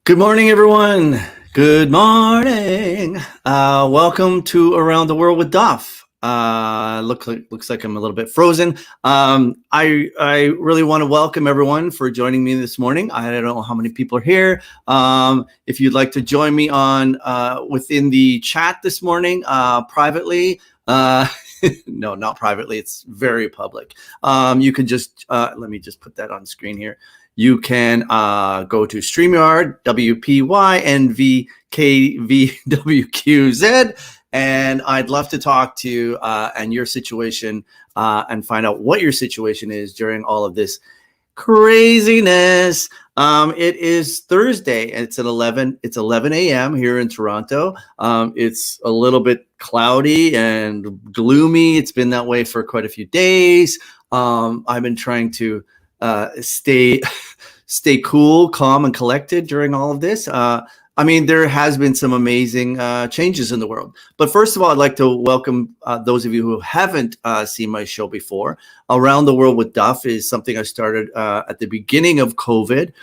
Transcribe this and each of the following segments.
Good morning, everyone. Good morning. Welcome to Around the World with Duff. Looks like I'm a little bit frozen. I really want to welcome everyone for joining me this morning. I don't know how many people are here. If you'd like to join me on within the chat this morning, privately. No, not privately. It's very public. You can just let me just put that on screen here. You can go to StreamYard, WPYNVKVWQZ, and I'd love to talk to you and your situation and find out what your situation is during all of this craziness. It is Thursday. It's 11 a.m. here in Toronto. It's a little bit cloudy and gloomy. It's been that way for quite a few days. I've been trying to stay cool, calm, and collected during all of this. I mean, there has been some amazing changes in the world. But first of all, I'd like to welcome those of you who haven't seen my show before. Around the World with Duff is something I started at the beginning of COVID.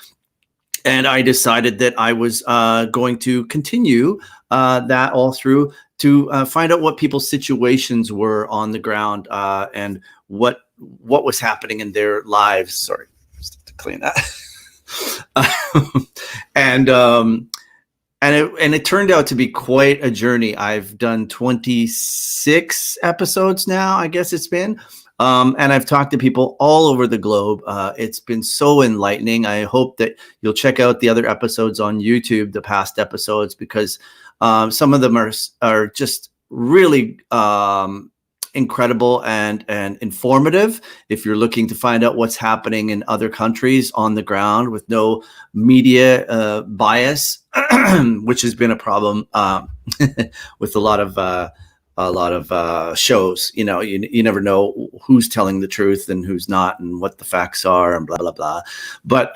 And I decided that I was going to continue that all through to find out what people's situations were on the ground and what was happening in their lives. Sorry, just have to clean that. And it turned out to be quite a journey. I've done 26 episodes now, I guess it's been. And I've talked to people all over the globe. It's been so enlightening. I hope that you'll check out the other episodes on YouTube, the past episodes, because some of them are just really incredible and informative. If you're looking to find out what's happening in other countries on the ground with no media bias, which has been a problem with a lot of shows. You know, you never know who's telling the truth and who's not, and what the facts are, and blah blah blah. But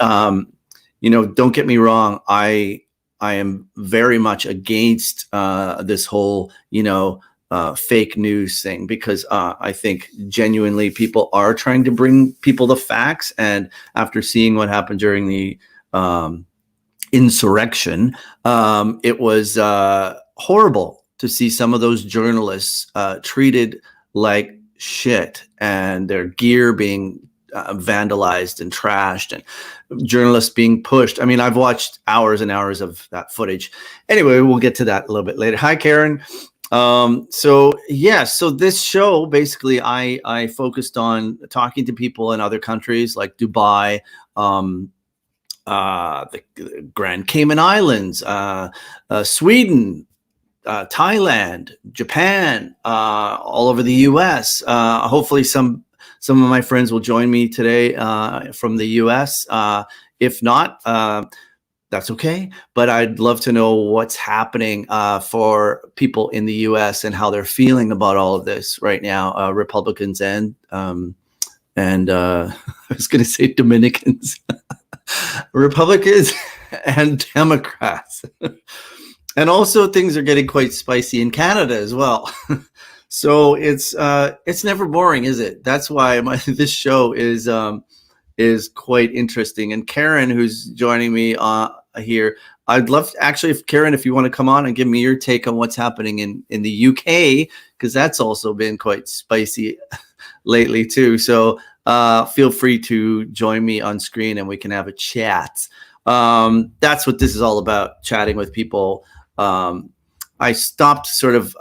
you know, don't get me wrong. I am very much against this whole fake news thing, because I think genuinely people are trying to bring people the facts. And after seeing what happened during the insurrection, it was horrible to see some of those journalists treated like shit, and their gear being vandalized and trashed, and journalists being pushed. I mean, I've watched hours and hours of that footage. Anyway, we'll get to that a little bit later. Hi, Karen. So this show, basically I focused on talking to people in other countries like Dubai, the Grand Cayman Islands, Sweden, Thailand, Japan, all over the US. Hopefully some of my friends will join me today from the US. If not, that's okay. But I'd love to know what's happening for people in the US and how they're feeling about all of this right now, Republicans and I was going to say Dominicans, Republicans and Democrats. And also things are getting quite spicy in Canada as well. So it's never boring, is it? That's why this show is quite interesting. And Karen, who's joining me here, I'd love to, actually, if Karen, if you want to come on and give me your take on what's happening in the UK, because that's also been quite spicy lately too. So feel free to join me on screen and we can have a chat. That's what this is all about, chatting with people. I stopped sort of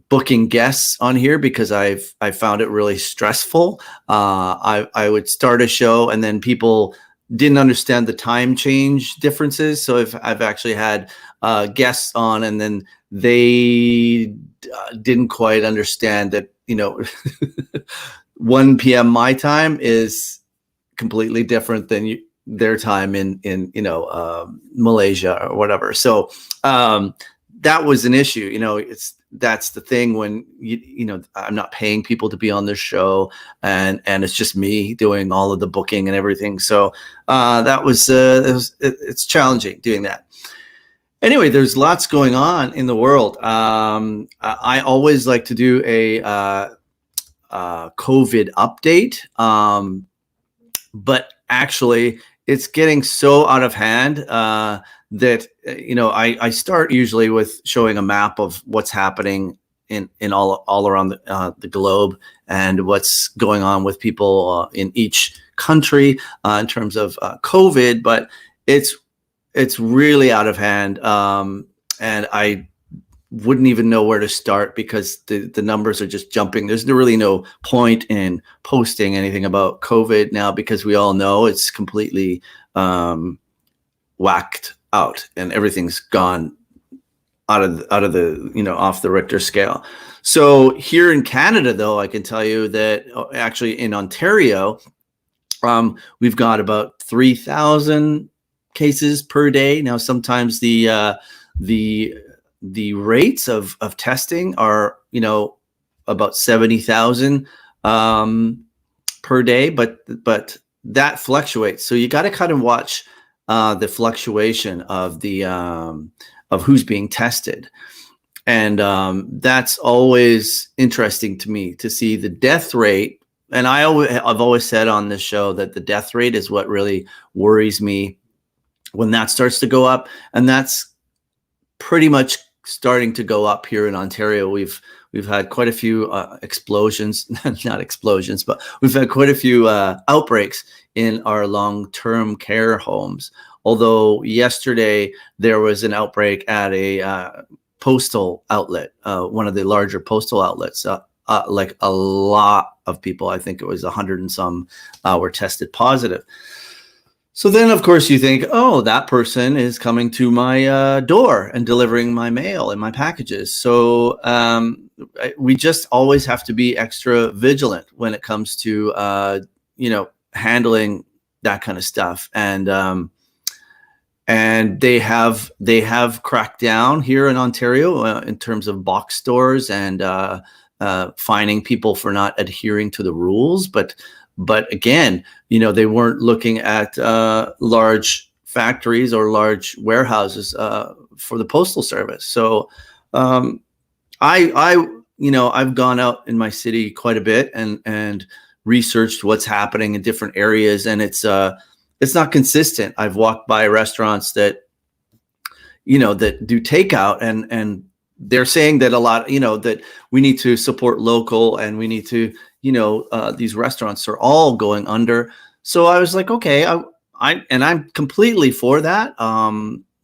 booking guests on here because I found it really stressful. I would start a show and then people didn't understand the time change differences. So if I've actually had guests on and then they didn't quite understand that, 1 p.m. my time is completely different than their time in Malaysia or whatever. So that was an issue. That's the thing when I'm not paying people to be on this show, and it's just me doing all of the booking and everything. So that was it's challenging doing that. Anyway, there's lots going on in the world. I always like to do a COVID update, but actually it's getting so out of hand that I start usually with showing a map of what's happening in all around the globe, and what's going on with people in each country in terms of COVID. But it's really out of hand, and I wouldn't even know where to start, because the numbers are just jumping. There's really no point in posting anything about COVID now, because we all know it's completely whacked out, and everything's gone out of the off the Richter scale. So here in Canada, though, I can tell you that actually in Ontario, we've got about 3,000 cases per day now. Sometimes the rates of testing are about 70,000 per day, but that fluctuates. So you got to kind of watch the fluctuation of the of who's being tested, and that's always interesting to me to see the death rate. And I've always said on this show that the death rate is what really worries me when that starts to go up, and that's pretty much starting to go up here in Ontario. We've had quite a few explosions, not explosions, but we've had quite a few outbreaks in our long-term care homes. Although yesterday there was an outbreak at a postal outlet, one of the larger postal outlets. Like a lot of people, I think it was 100 and some, were tested positive. So then, of course, you think, oh, that person is coming to my door and delivering my mail and my packages. So we just always have to be extra vigilant when it comes to, handling that kind of stuff. And they have cracked down here in Ontario in terms of box stores and fining people for not adhering to the rules. But again, they weren't looking at large factories or large warehouses for the postal service. So I've gone out in my city quite a bit and researched what's happening in different areas, and it's not consistent. I've walked by restaurants that that do takeout, and they're saying that a lot, that we need to support local, and we need to, these restaurants are all going under. So I was like, okay, I'm completely for that.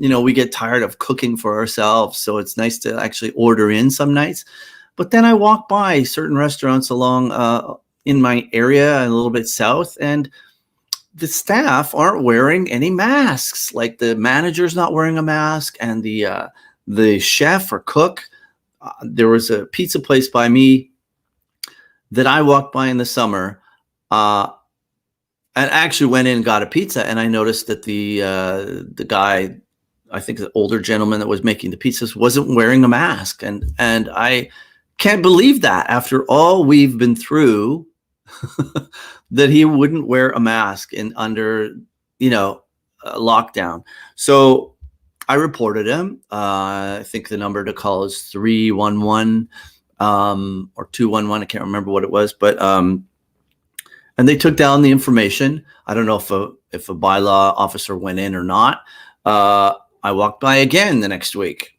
We get tired of cooking for ourselves, so it's nice to actually order in some nights. But then I walk by certain restaurants along in my area and a little bit south, and the staff aren't wearing any masks. Like the manager's not wearing a mask, and the chef or cook. There was a pizza place by me that I walked by in the summer, and actually went in and got a pizza, and I noticed that the guy, I think the older gentleman that was making the pizzas, wasn't wearing a mask, and I can't believe that after all we've been through, that he wouldn't wear a mask under lockdown. So I reported him. I think the number to call is 311 or 211. I can't remember what it was, but and they took down the information. I don't know if a bylaw officer went in or not. I walked by again the next week.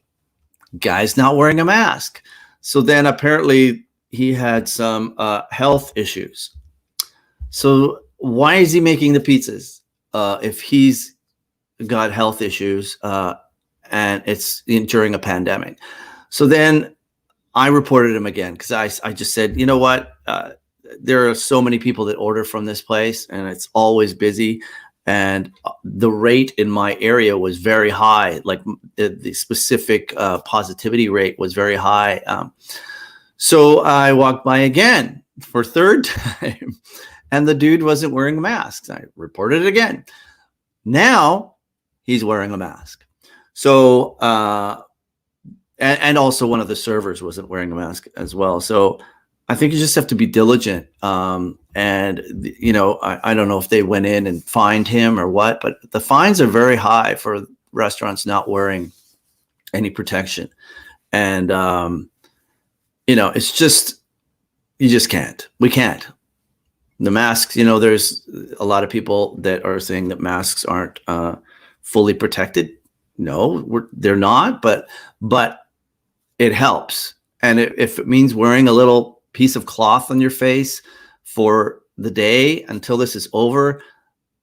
Guy's not wearing a mask. So then apparently he had some health issues. So why is he making the pizzas if he's got health issues and it's during a pandemic? So then I reported him again, because I just said, you know what? There are so many people that order from this place, and it's always busy. And the rate in my area was very high. Like the specific positivity rate was very high. So I walked by again for a third time, and the dude wasn't wearing a mask. I reported it again. Now he's wearing a mask. So, and also one of the servers wasn't wearing a mask as well. So I think you just have to be diligent. And, I don't know if they went in and fined him or what, but the fines are very high for restaurants not wearing any protection. And, it's just, you just can't. We can't. The masks, there's a lot of people that are saying that masks aren't fully protected. No, they're not, but it helps. And if it means wearing a little piece of cloth on your face for the day until this is over,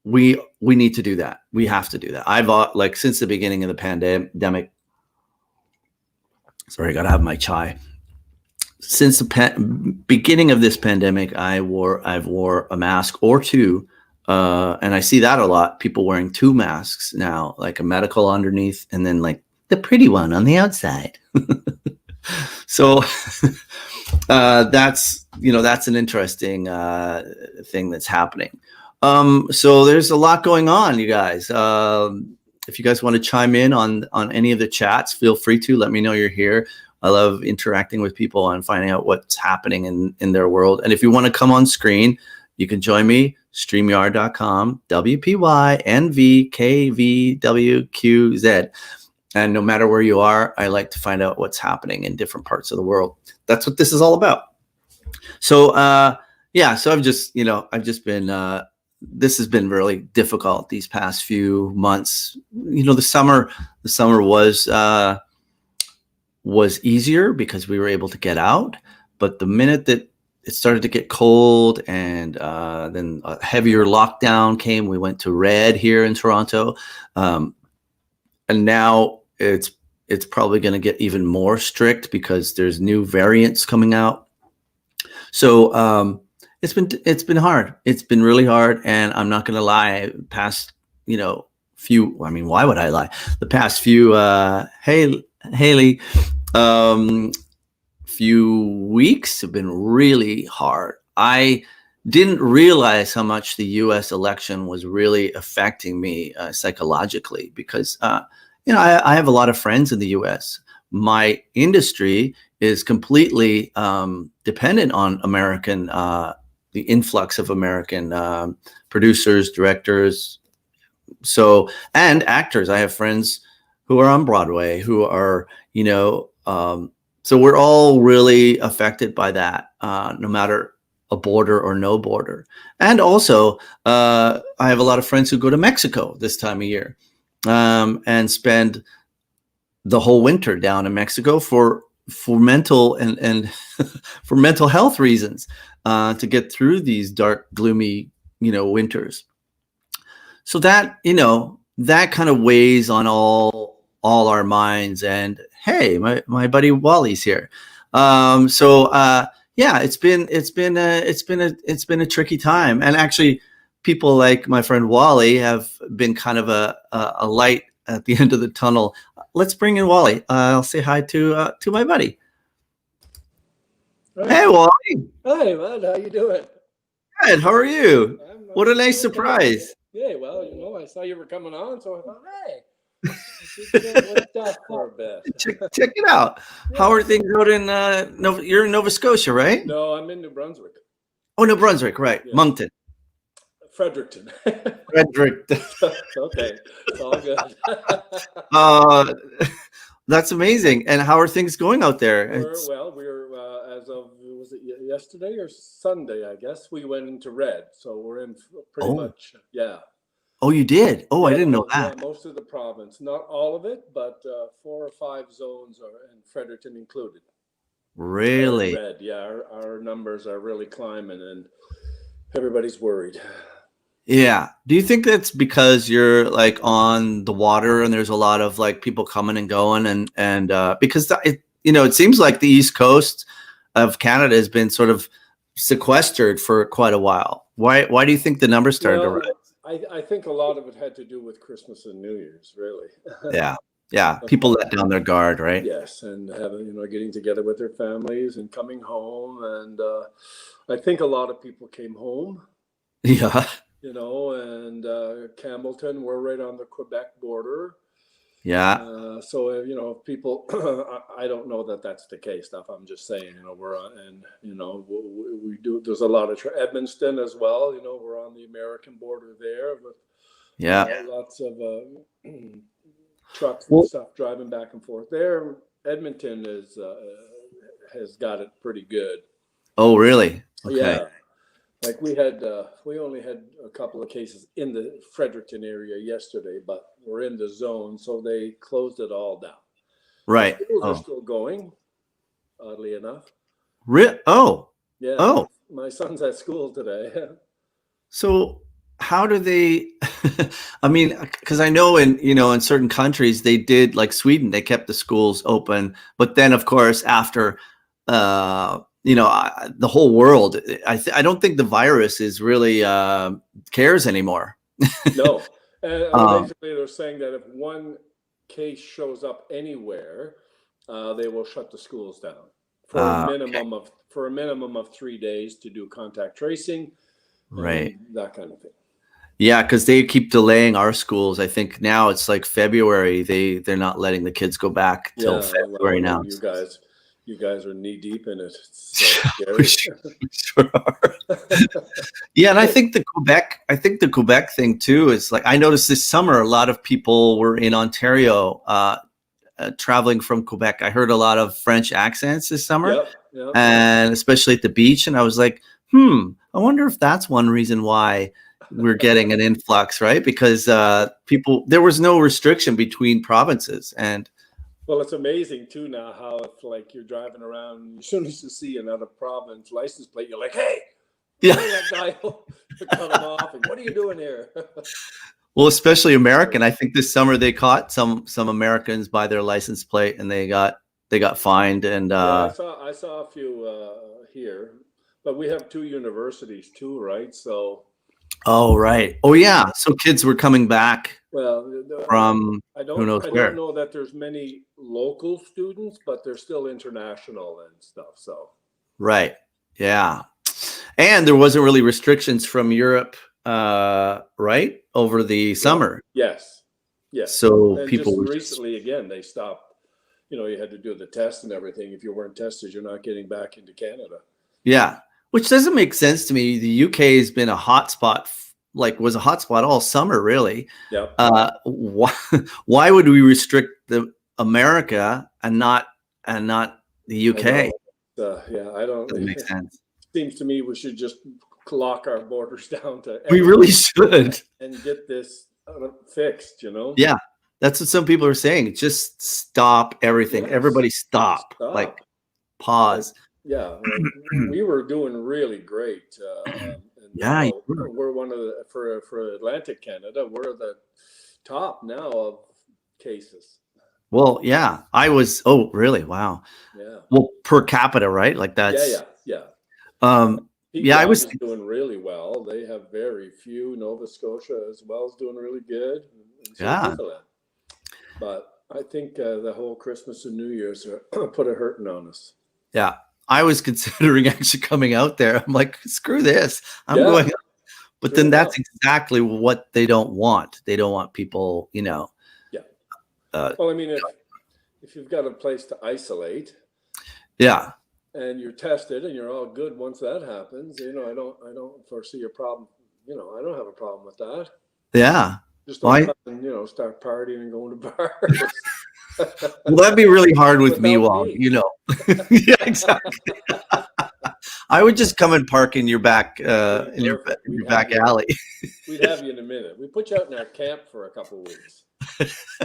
we need to do that. We have to do that. I've like since the beginning of the pandemic. Sorry, I gotta have my chai. Since the beginning of this pandemic, I've wore a mask or two, and I see that a lot. People wearing two masks now, like a medical underneath, and then like the pretty one on the outside. So that's an interesting thing that's happening. So there's a lot going on, you guys. If you guys want to chime in on any of the chats, feel free to let me know you're here. I love interacting with people and finding out what's happening in their world. And if you want to come on screen, you can join me, streamyard.com, WPYNVKVWQZ. And no matter where you are, I like to find out what's happening in different parts of the world. That's what this is all about. So, so I've just been, this has been really difficult these past few months. The summer was easier because we were able to get out. But the minute that it started to get cold and then a heavier lockdown came, we went to red here in Toronto. And now it's probably going to get even more strict because there's new variants coming out. So it's been hard. It's been really hard, and I'm not going to lie. Past why would I lie? The past few Haley, few weeks have been really hard. I didn't realize how much the U.S. election was really affecting me psychologically because, I have a lot of friends in the U.S. My industry is completely dependent on American, the influx of American producers, directors, and actors. I have friends who are on Broadway who are, so we're all really affected by that, no matter a border or no border. And also, I have a lot of friends who go to Mexico this time of year and spend the whole winter down in Mexico for mental and for mental health reasons to get through these dark, gloomy, winters. So that, that kind of weighs on all our minds. And hey, my buddy Wally's here. It's been a tricky time. And actually, people like my friend Wally have been kind of a light at the end of the tunnel. Let's bring in Wally. I'll say hi to my buddy. Right. Hey, Wally. Hi, man. How you doing? Good. How are you? What a nice surprise. Yeah, well, I saw you were coming on, so I thought, hey, Duff for a bit. Check it out. Yeah. How are things out in you're in Nova Scotia, right? No, I'm in New Brunswick. Oh, New Brunswick, right. Yeah. Moncton. Fredericton. Fredericton. Okay, it's all good. That's amazing. And how are things going out there? We're as of, was it yesterday or Sunday, I guess, we went into red. So we're in pretty much, yeah. Oh, you did? Oh, I didn't know that. Yeah, most of the province. Not all of it, but 4 or 5 zones are, and Fredericton included. Really? Red, yeah. Our numbers are really climbing and everybody's worried. Yeah. Do you think that's because you're like on the water and there's a lot of like people coming and going and because it seems like the East Coast of Canada has been sort of sequestered for quite a while. Why do you think the numbers started to rise? I think a lot of it had to do with Christmas and New Year's, really. Yeah. People let down their guard, right? Yes, and having getting together with their families and coming home, and I think a lot of people came home. Yeah. And Campbellton, we're right on the Quebec border. Yeah. So people, I don't know that that's the case. Stuff. I'm just saying, we're on, and we do. There's a lot of Edmonton as well. We're on the American border there, but lots of trucks and stuff driving back and forth there. Edmonton has got it pretty good. Oh, really? Okay. Yeah. Like we only had a couple of cases in the Fredericton area yesterday, but we're in the zone, so they closed it all down. The Right. schools are Oh. still going, oddly enough. Oh. Yeah. Oh. My son's at school today. So how do they I mean, because I know in certain countries they did, like Sweden, they kept the schools open, but then of course after the whole world, I don't think the virus is really cares anymore. No. And Um, basically they're saying that if one case shows up anywhere, they will shut the schools down for a okay. minimum of 3 days to do contact tracing and Right. that kind of thing. Yeah, because they keep delaying our schools. I think now it's like February. They're not letting the kids go back till Yeah, February now. you guys are knee deep in it. It's so scary. We sure are. Yeah, and I think the Quebec thing too is like, I noticed this summer a lot of people were in Ontario traveling from Quebec. I heard a lot of French accents this summer, Yep. and especially at the beach. And I was like, I wonder if that's one reason why we're getting an influx, right? Because there was no restriction between provinces, and Well, it's amazing too now how if like you're driving around, as soon as you see another province license plate, you're like, hey, yeah. that guy, cut him off, and what are you doing here? Well, especially American. I think this summer they caught some Americans by their license plate, and they got fined. And Yeah, I saw a few here, but we have two universities too, right? So, oh, right. Oh, yeah. So kids were coming back well, from I who knows don't where. know that there's many local students, but they're still international and stuff. So, Right. Yeah. And there wasn't really restrictions from Europe, right, over the summer. yes. So And people just were recently, again, they stopped. You had to do the test and everything. If you weren't tested, you're not getting back into Canada. yeah, which doesn't make sense to me. The UK has been a hotspot, was a hotspot all summer, really. Yeah. Why would we restrict the America and not the UK? Yeah, I don't. Doesn't make sense. Seems to me we should just lock our borders down to. We really should. And get this fixed. Yeah, that's what some people are saying. Just stop everything. Yes. Everybody stop. Like pause. Yeah, we were doing really great. And Yeah, we're one of the for Atlantic Canada. We're the top now of cases. Well, yeah, I was. Oh, really? Wow. Yeah. Well, per capita, right? Like that's. Yeah. Yeah, I was doing really well. They have very few. Nova Scotia as well is doing really good. And so yeah. Newfoundland. But I think the whole Christmas and New Year's put a hurting on us. Yeah, I was considering actually coming out there. I'm like, screw this. I'm going. But then that's exactly what they don't want. They don't want people, Yeah. Well, I mean, if you've got a place to isolate. Yeah. And you're tested and you're all good once that happens, I don't foresee a problem. I don't have a problem with that. Yeah. Just don't start partying and going to bars. Well, that'd be really hard with me, Walt, Yeah, exactly. I would just come and park in your back in your back alley. We'd have you in a minute. We put you out in our camp for a couple of weeks.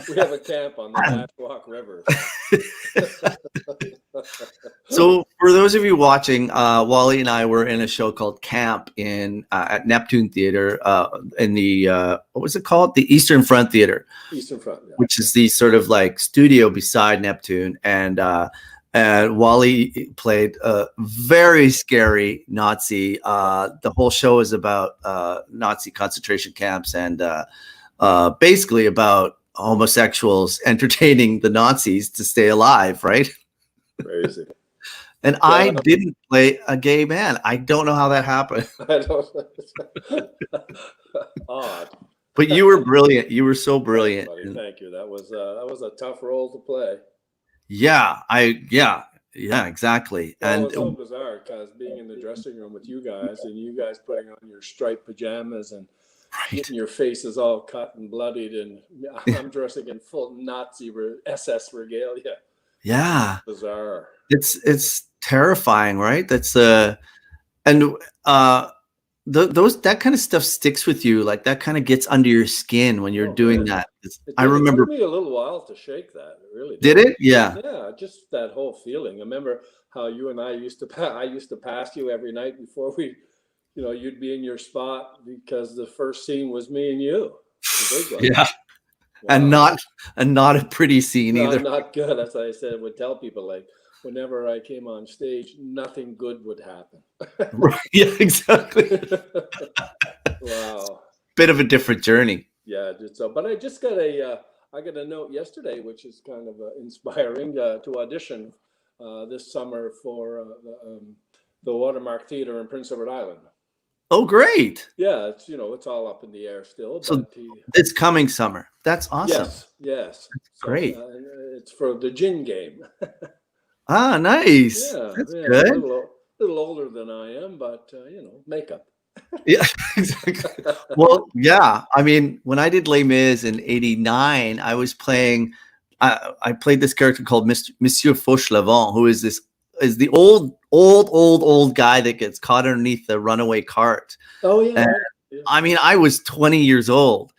We have a camp on the Nashwauk River. So for those of you watching, Wally and I were in a show called Camp at Neptune Theater in the what was it called? The Eastern Front Theater. Eastern Front, yeah. Which is the sort of like studio beside Neptune, and Wally played a very scary Nazi. The whole show is about Nazi concentration camps and basically about homosexuals entertaining the Nazis to stay alive, right? Crazy. And I didn't play a gay man. I don't know how that happened. I don't know. Odd. But you were brilliant. You were so brilliant. Thank you. That was a tough role to play. Yeah, exactly. And it's so bizarre because being in the dressing room with you guys and you guys putting on your striped pajamas and getting your faces all cut and bloodied, and I'm dressing in full Nazi SS regalia. Yeah, bizarre. It's terrifying, right? That's and those that kind of stuff sticks with you. Like that kind of gets under your skin when you're Oh doing man, that. I it took remember. me a little while to shake that. It really Did did. it? Yeah. Yeah, just that whole feeling. I remember how you and I used to I used to pass you every night before we, you'd be in your spot because the first scene was me and you, the big one. Yeah. And Wow. not a pretty scene No, either. not good. As I said, would tell people like whenever I came on stage, nothing good would happen. Right. Yeah, exactly. Wow. Bit of a different journey. Yeah, I did so. But I just got I got a note yesterday, which is kind of inspiring to audition this summer for the Watermark Theater in Prince Edward Island. Oh, great. Yeah, it's all up in the air still, So but it's coming summer. That's awesome. yes. So Great. it's for the gin game. Ah, nice. Yeah, That's yeah, good. little older than I am, but makeup. Yeah, exactly. Well, yeah. I mean, when I did Les Mis in '89, I was playing. I played this character called Monsieur Fauchelevent, who is the old guy that gets caught underneath the runaway cart. Oh yeah, And right. I mean, I was 20 years old,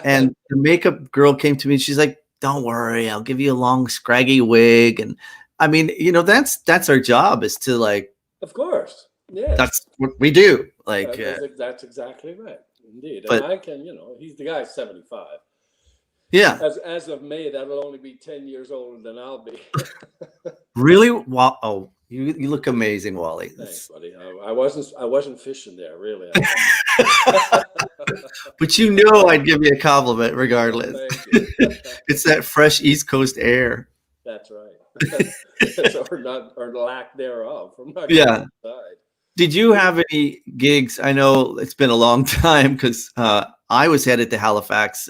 and the makeup girl came to me and she's like, "Don't worry, I'll give you a long, scraggy wig." And I mean, that's our job, is to like, Of course, yes. that's what we do. Like, That's exactly right, indeed. And but I can, he's the guy's 75. yeah, As of May, that'll only be 10 years older than I'll be. really. Wow. Oh, you look amazing, Wally. Thanks, buddy. I wasn't fishing there, really. But I'd give you a compliment regardless. Thank you. It's that fresh East Coast air. That's right. or lack thereof from my Yeah. side. Did you have any gigs? I know it's been a long time because I was headed to Halifax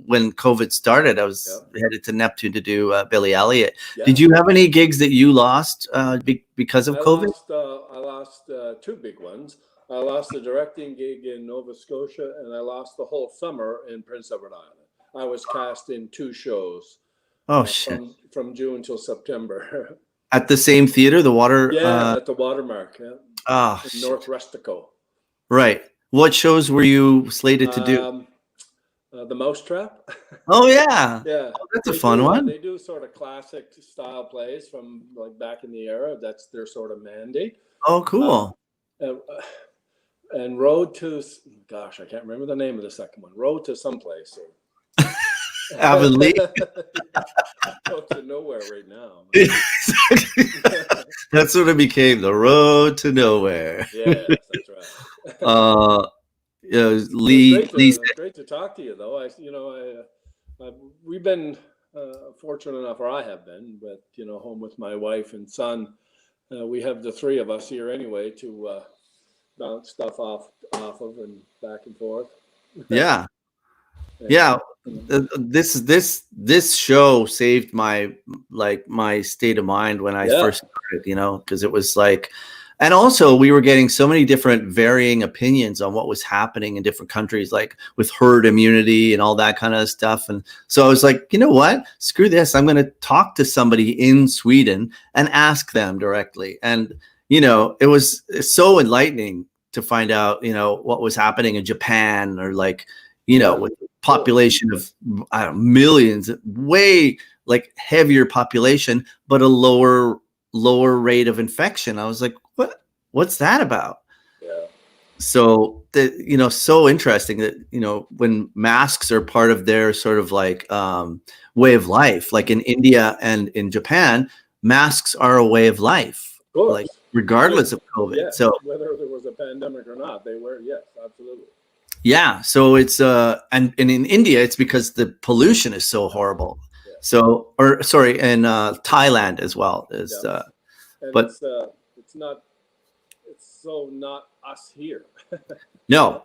when COVID started. I was headed to Neptune to do Billy Elliot. Yeah. Did you have any gigs that you lost because of COVID? I lost two big ones. I lost the directing gig in Nova Scotia, and I lost the whole summer in Prince Edward Island. I was cast in two shows. Oh shit! From June till September. At the same theater, the Water. Yeah, at the Watermark. Yeah. Oh, in North Rustico. Right. What shows were you slated to do? The Mousetrap. Oh yeah. Yeah. Oh, that's a fun one. They do sort of classic style plays from like back in the era. That's their sort of mandate. Oh, cool. And Road to, gosh, I can't remember the name of the second one. Road to someplace. Avonlea. Road to nowhere right now. That's what it became, the road to nowhere. Yes, that's right. Lee. Great to talk to you, though. We've been fortunate enough, or I have been, but home with my wife and son. We have the three of us here anyway to bounce stuff off of and back and forth. Yeah. Yeah. This show saved my state of mind when I first started, because it was like, and also we were getting so many different varying opinions on what was happening in different countries, like with herd immunity and all that kind of stuff. And so I was like, you know what, screw this. I'm going to talk to somebody in Sweden and ask them directly. And, it was so enlightening to find out, what was happening in Japan, or like, with population of millions, way like heavier population, but a lower rate of infection. I was like, what's that about? Yeah. So that, so interesting that, when masks are part of their sort of like way of life, like in India and in Japan, masks are a way of life, like regardless of COVID. Yeah. So whether there was a pandemic or not, they were, yes, absolutely. Yeah. So it's and in India, it's because the pollution is so horrible. Yeah. So, in Thailand as well is, but it's so not us here. No,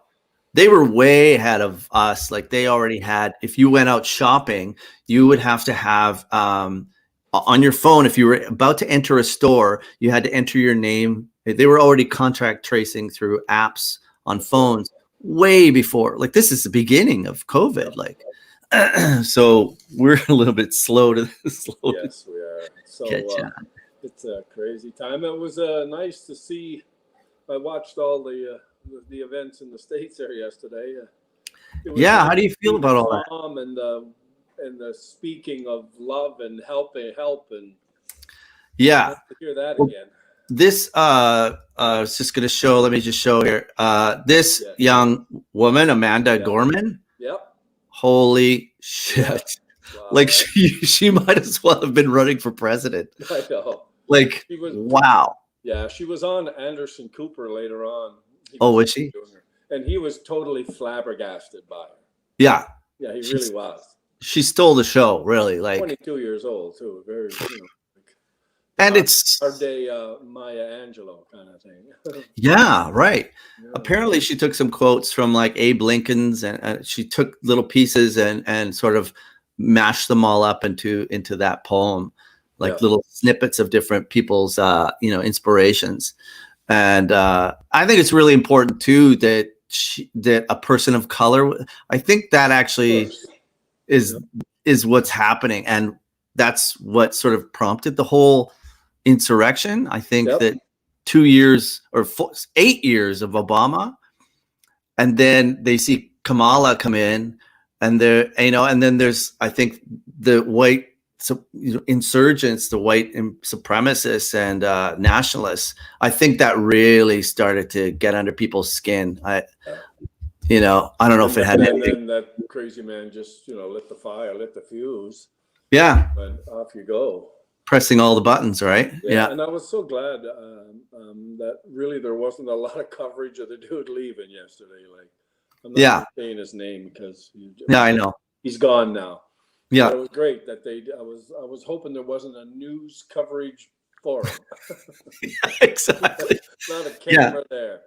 they were way ahead of us. Like they already had, if you went out shopping, you would have to have, on your phone, if you were about to enter a store, you had to enter your name. They were already contact tracing through apps on phones way before. Like this is the beginning of COVID. Like, so we're a little bit slow to. Yes, we are. So it's a crazy time. It was nice to see. I watched all the the events in the States there yesterday. Yeah, how do you feel about all that? Calm and the speaking of love and help and Yeah. to hear that again. This I was just gonna show. Let me just show here. This Yeah. young woman, Amanda Yeah. Gorman. Yep. Holy shit! Wow. Like she might as well have been running for president. I know. Like wow. Yeah, she was on Anderson Cooper later on. Was she? And he was totally flabbergasted by her. Yeah. Yeah, he really was. She stole the show, really. Like 22 years old too. Very, and it's our day Maya Angelou kind of thing. Yeah, right. Yeah. Apparently she took some quotes from like Abe Lincoln's and she took little pieces and sort of mashed them all up into that poem, like little snippets of different people's inspirations. And I think it's really important too that that a person of color, I think that actually is what's happening, and that's what sort of prompted the whole insurrection. I think that 2 years or 8 years of Obama, and then they see Kamala come in, and and then there's, I think, the white insurgents, the white supremacists and nationalists. I think that really started to get under people's skin. I don't know if it had anything. And then that crazy man just lit the fuse. Yeah. And off you go. Pressing all the buttons, right? Yeah. And I was so glad that really there wasn't a lot of coverage of the dude leaving yesterday. Like, I'm not saying his name because I know he's gone now. Yeah, but it was great that I was hoping there wasn't a news coverage for him. Exactly. Not a camera there.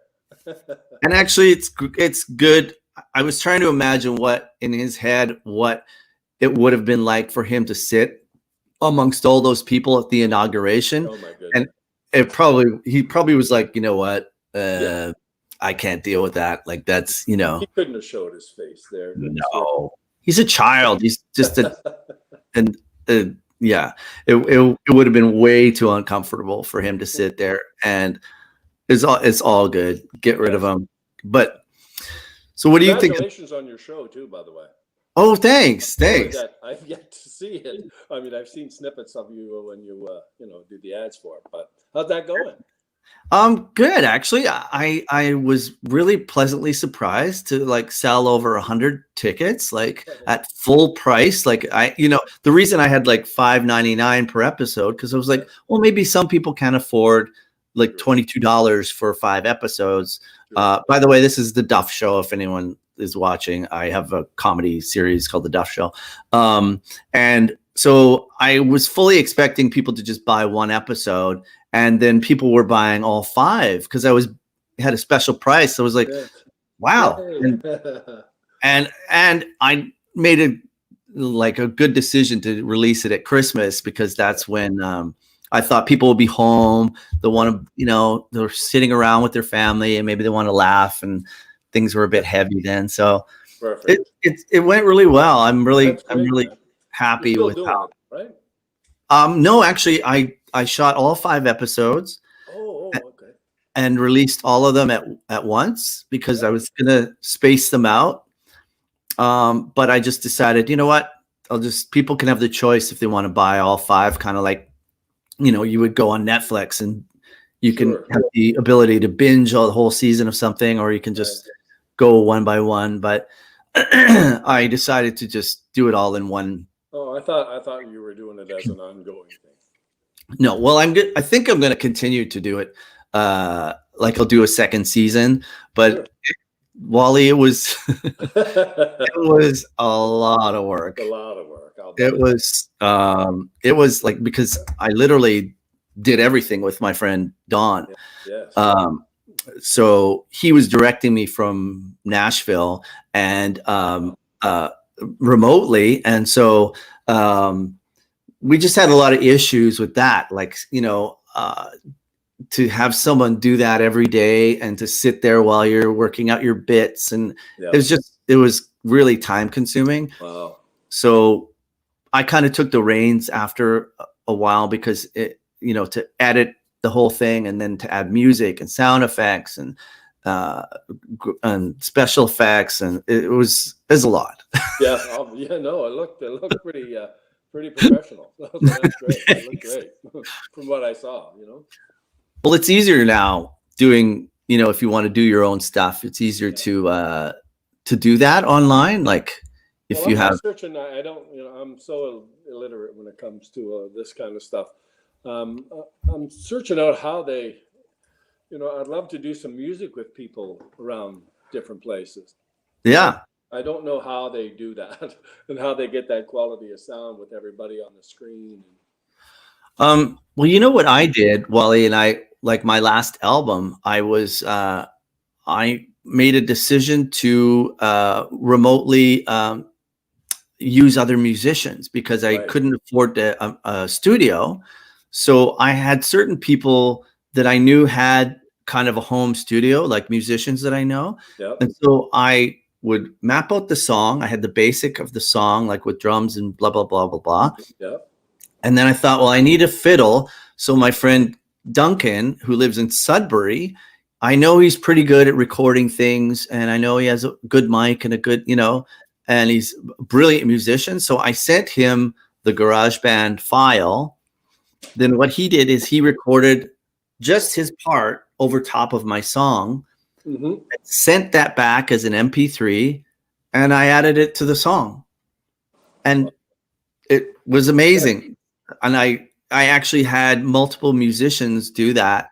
And actually, it's good. I was trying to imagine what in his head what it would have been like for him to sit amongst all those people at the inauguration. Oh my goodness. And he probably was like, you know what, I can't deal with that. Like that's he couldn't have showed his face there. No, he's a child. He's just it would have been way too uncomfortable for him to sit there, and it's all good. Get rid of him. But so what do you think? Congratulations on your show too, by the way. Oh, thanks. I've yet to see it. I mean, I've seen snippets of you when you do the ads for it. But how's that going? Good. Actually, I was really pleasantly surprised to like sell over 100 tickets, like at full price. Like the reason I had like $5.99 per episode, because I was like, well, maybe some people can't afford like $22 for 5 episodes. By the way, this is the Duff Show. If anyone is watching, I have a comedy series called The Duff Show. And so I was fully expecting people to just buy 1 episode, and then people were buying all 5 because I had a special price. So I was like, wow. And I made a good decision to release it at Christmas, because that's when I thought people would be home. They want to, they're sitting around with their family and maybe they want to laugh, and things were a bit heavy then. So it went really well. I'm really happy with how. It, right? No, actually, I shot all 5 episodes. Oh, okay. And released all of them at once, because I was gonna space them out. But I just decided, you know what? People can have the choice if they want to buy all 5, kind of like, you would go on Netflix and you can have the ability to binge the whole season of something, or you can just go one by one. But I decided to just do it all in one. Oh, I thought you were doing it as an ongoing thing. No, well, I'm good. I think I'm going to continue to do it. Like I'll do a 2nd season, but Wally, it was a lot of work. A lot of work. It was like, because I literally did everything with my friend Don. Yes. So he was directing me from Nashville and remotely, and so we just had a lot of issues with that. Like, to have someone do that every day and to sit there while you're working out your bits, and it was really time consuming. Wow. So I kind of took the reins after a while, because to edit the whole thing and then to add music and sound effects and uh, and special effects, and it was a lot. Yeah, no, it looked pretty professional. So that's great. It looked great from what I saw. Well, it's easier now doing, if you want to do your own stuff, it's easier to do that online. Like if Well, you I'm have, not searching. I don't. I'm so illiterate when it comes to this kind of stuff. I'm searching out how they. I'd love to do some music with people around different places. yeah. I don't know how they do that and how they get that quality of sound with everybody on the screen. Well, you know what I did, Wally, and I like my last album, I made a decision to remotely use other musicians because I Right. couldn't afford a studio. So I had certain people that I knew had kind of a home studio, like musicians that I know. Yep. And so I would map out the song. I had the basic of the song, like with drums and blah, blah, blah, blah, blah. Yep. And then I thought, well, I need a fiddle. So my friend Duncan, who lives in Sudbury, I know he's pretty good at recording things, and I know he has a good mic and a good, and he's a brilliant musician. So I sent him the GarageBand file. Then what he did is he recorded just his part over top of my song, sent that back as an MP3, and I added it to the song. And it was amazing. And I actually had multiple musicians do that,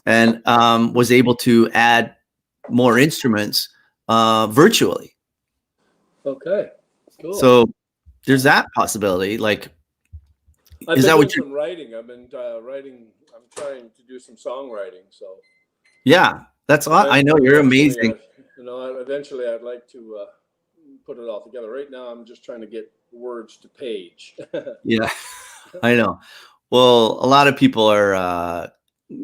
and was able to add more instruments virtually. Okay. Cool. So there's that possibility. Like, I've is been that what doing you're some writing. I've been writing. I'm trying to do some songwriting. So Yeah, that's a lot. I know you're amazing. Eventually, I'd like to put it all together. Right now, I'm just trying to get words to page. Yeah, I know. Well, a lot of people are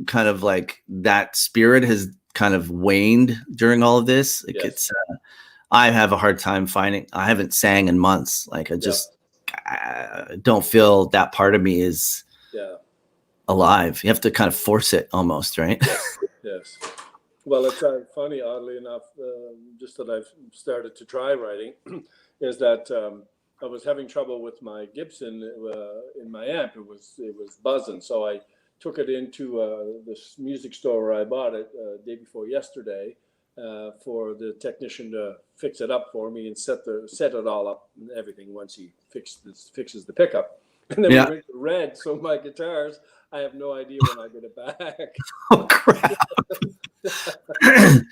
kind of like that spirit has kind of waned during all of this. Like Yes. I have a hard time finding. I haven't sang in months. Like I just don't feel that part of me is alive. You have to kind of force it almost, right? Yes. Well, it's funny, oddly enough, just that I've started to try writing, is that I was having trouble with my Gibson in my amp. It was buzzing, so I took it into this music store where I bought it day before yesterday for the technician to fix it up for me and set it all up and everything once he fixes the pickup. And then we went to red, so my guitars, I have no idea when I get it back. Oh crap!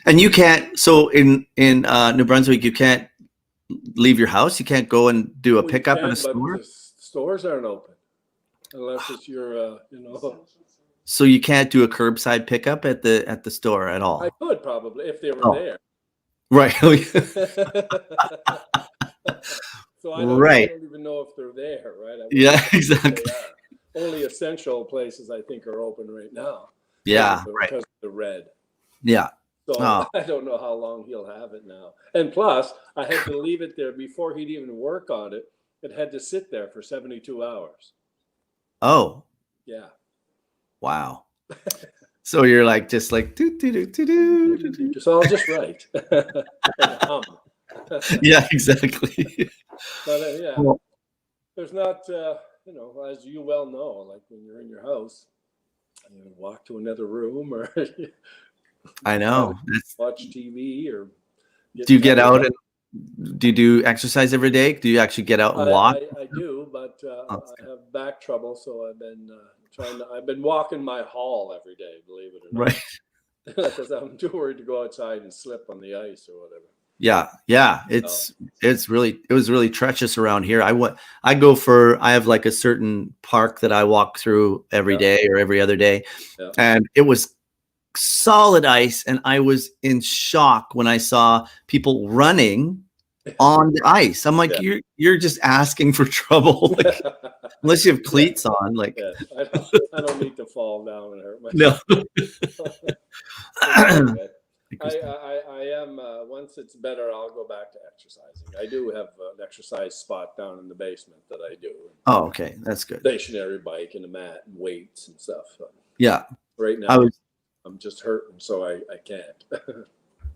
And you can't. So in New Brunswick, you can't leave your house. You can't go and do a pickup in a store. But the stores aren't open unless it's your, So you can't do a curbside pickup at the store at all. I could probably if they were there. Right. So I don't even know if they're there, right? Yeah, exactly. Only essential places I think are open right now. Yeah, because of the red. Yeah. So I don't know how long he'll have it now. And plus, I had to leave it there before he'd even work on it. It had to sit there for 72 hours. Oh. Yeah. Wow. So you're like just like It's all just right. Yeah, exactly. But there's not, as you well know, like when you're in your house, you walk to another room or I know. Watch TV or. Do you get out and do you do exercise every day? Do you actually get out and walk? I do, but I have back trouble, so I've been I've been walking my hall every day, believe it or not. Right. Because I'm too worried to go outside and slip on the ice or whatever. Yeah. It was really treacherous around here. I have like a certain park that I walk through every day or every other day. Yeah. And it was solid ice. And I was in shock when I saw people running on the ice. I'm like, you're just asking for trouble. Like, unless you have cleats on, like I don't need to fall down and hurt myself. No. I am once it's better, I'll go back to exercising. I do have an exercise spot down in the basement that I do. Oh, okay, that's good. Stationary bike and a mat and weights and stuff. So yeah. Right now, I'm just hurting, so I can't.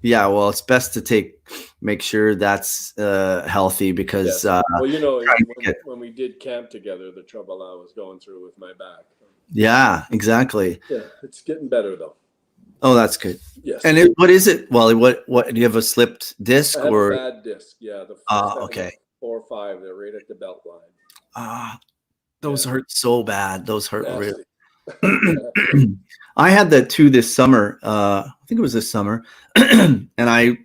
Yeah, well, it's best to make sure that's healthy because Yes. Well, you know, trying to get, when we did camp together, the trouble I was going through with my back. yeah, exactly. Yeah, it's getting better though. Oh, that's good. Yes. And what is it, Wally? What do you have, a slipped disc I have or? a bad disc. Yeah, the Okay. 4 or 5. They're right at the belt line. Those Yeah. hurt so bad. Those hurt really. Nasty. I had that too this summer. I think it was this summer, and I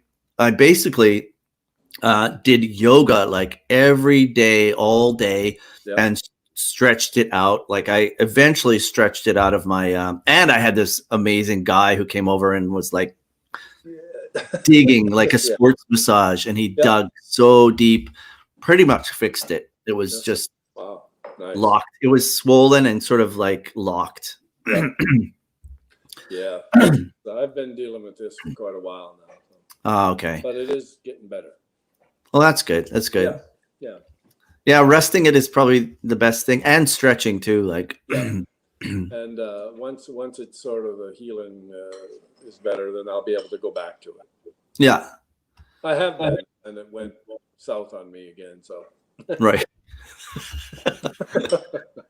basically did yoga like every day, all day, Yeah. and stretched it out. Like I eventually stretched it out of my. And I had this amazing guy who came over and was like digging like a Yeah. sports massage, and he Yeah. dug so deep, pretty much fixed it. It was just Wow. Nice. locked. It was swollen and sort of like locked. Yeah. Yeah. So I've been dealing with this for quite a while now. Oh, okay. But it is getting better. Well, that's good. That's good. Yeah. Yeah, resting it is probably the best thing, and stretching too. Like, Yeah. And once it's sort of the healing is better, then I'll be able to go back to it. Yeah. I have been, and it went south on me again. So. Right.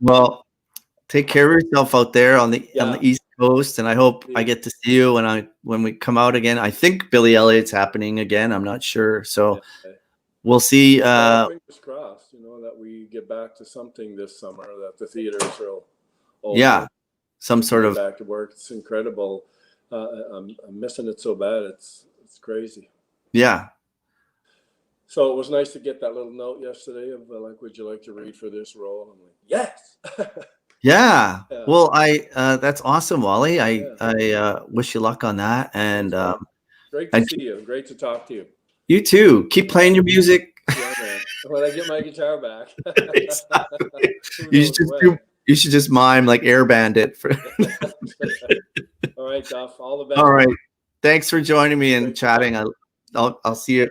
Well, take care of yourself out there on the East Coast, and I hope I get to see you when we come out again. I think Billy Elliot's happening again. I'm not sure, so we'll see. Fingers crossed, that we get back to something this summer. That the theaters will open, some sort of back to work. It's incredible. I'm missing it so bad. It's crazy. Yeah. So it was nice to get that little note yesterday of like, would you like to read for this role? I'm like, yes. Yeah. Well, that's awesome, Wally. I wish you luck on that. And great to see you. Great to talk to you. You too. Keep playing your music. Yeah, man. When I get my guitar back. Exactly. You should just mime like Air Bandit. All right, Duff. All the best. All right. Thanks for joining me and chatting. I'll see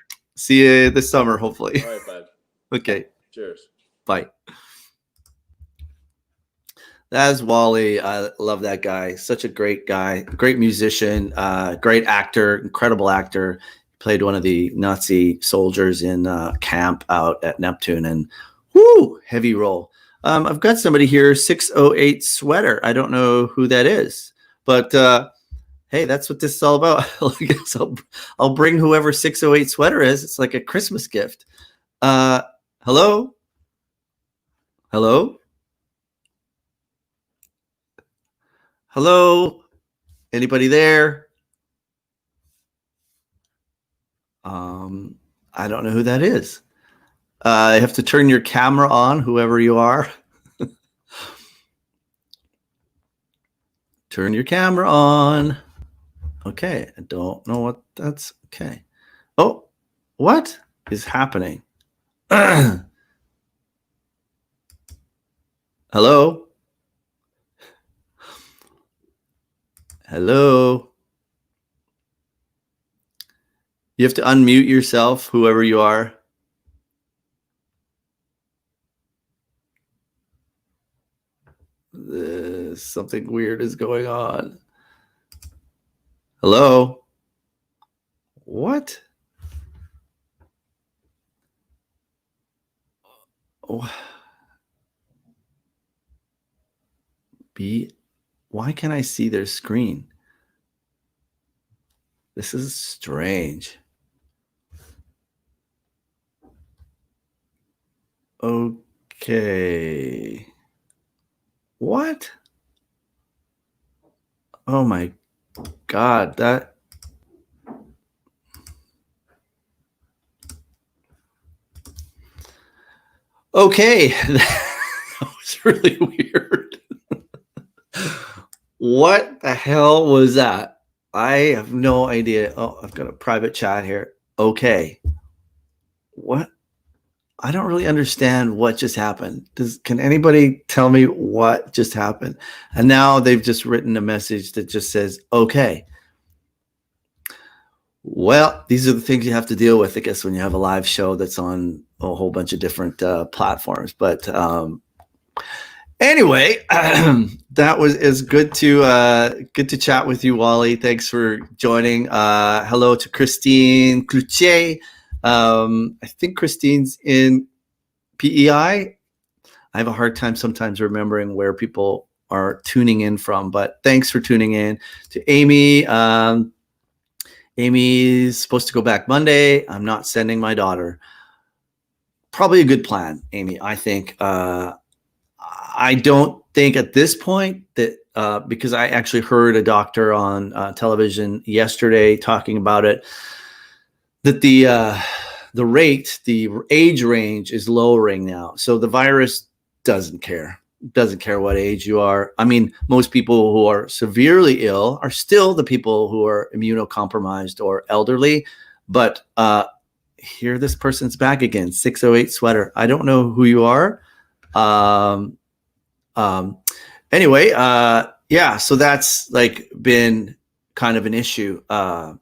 you this summer, hopefully. All right, bud. Okay. Cheers. Bye. That is Wally. I love that guy. Such a great guy, great musician, great actor, incredible actor. Played one of the Nazi soldiers in camp out at Neptune, and heavy role. I've got somebody here, 608 Sweater. I don't know who that is, but hey, that's what this is all about. I guess I'll bring whoever 608 Sweater is. It's like a Christmas gift. Hello? Hello? Hello? Anybody there? I don't know who that is. You have to turn your camera on, whoever you are. Turn your camera on. Okay, I don't know what that's. Okay. Oh, what is happening? Hello? Hello? You have to unmute yourself, whoever you are. Something weird is going on. Hello? What? Oh. Why can't I see their screen? This is strange. Okay. What? Oh my God, that. Okay, that was really weird. What the hell was that? I have no idea. Oh, I've got a private chat here. Okay. What? I don't really understand what just happened. Can anybody tell me what just happened? And now they've just written a message that just says, okay. Well, these are the things you have to deal with, I guess, when you have a live show that's on a whole bunch of different platforms. But Anyway, is good to chat with you, Wally. Thanks for joining. Hello to Christine Cloutier. I think Christine's in PEI. I have a hard time sometimes remembering where people are tuning in from, but thanks for tuning in. To Amy. Amy's supposed to go back Monday. I'm not sending my daughter. Probably a good plan, Amy. I think. I don't think at this point that because I actually heard a doctor on television yesterday talking about it, that the age range is lowering now. So the virus doesn't care what age you are. I mean, most people who are severely ill are still the people who are immunocompromised or elderly. But here, this person's back again, 608 sweater. I don't know who you are. Anyway, yeah, so that's like been kind of an issue. And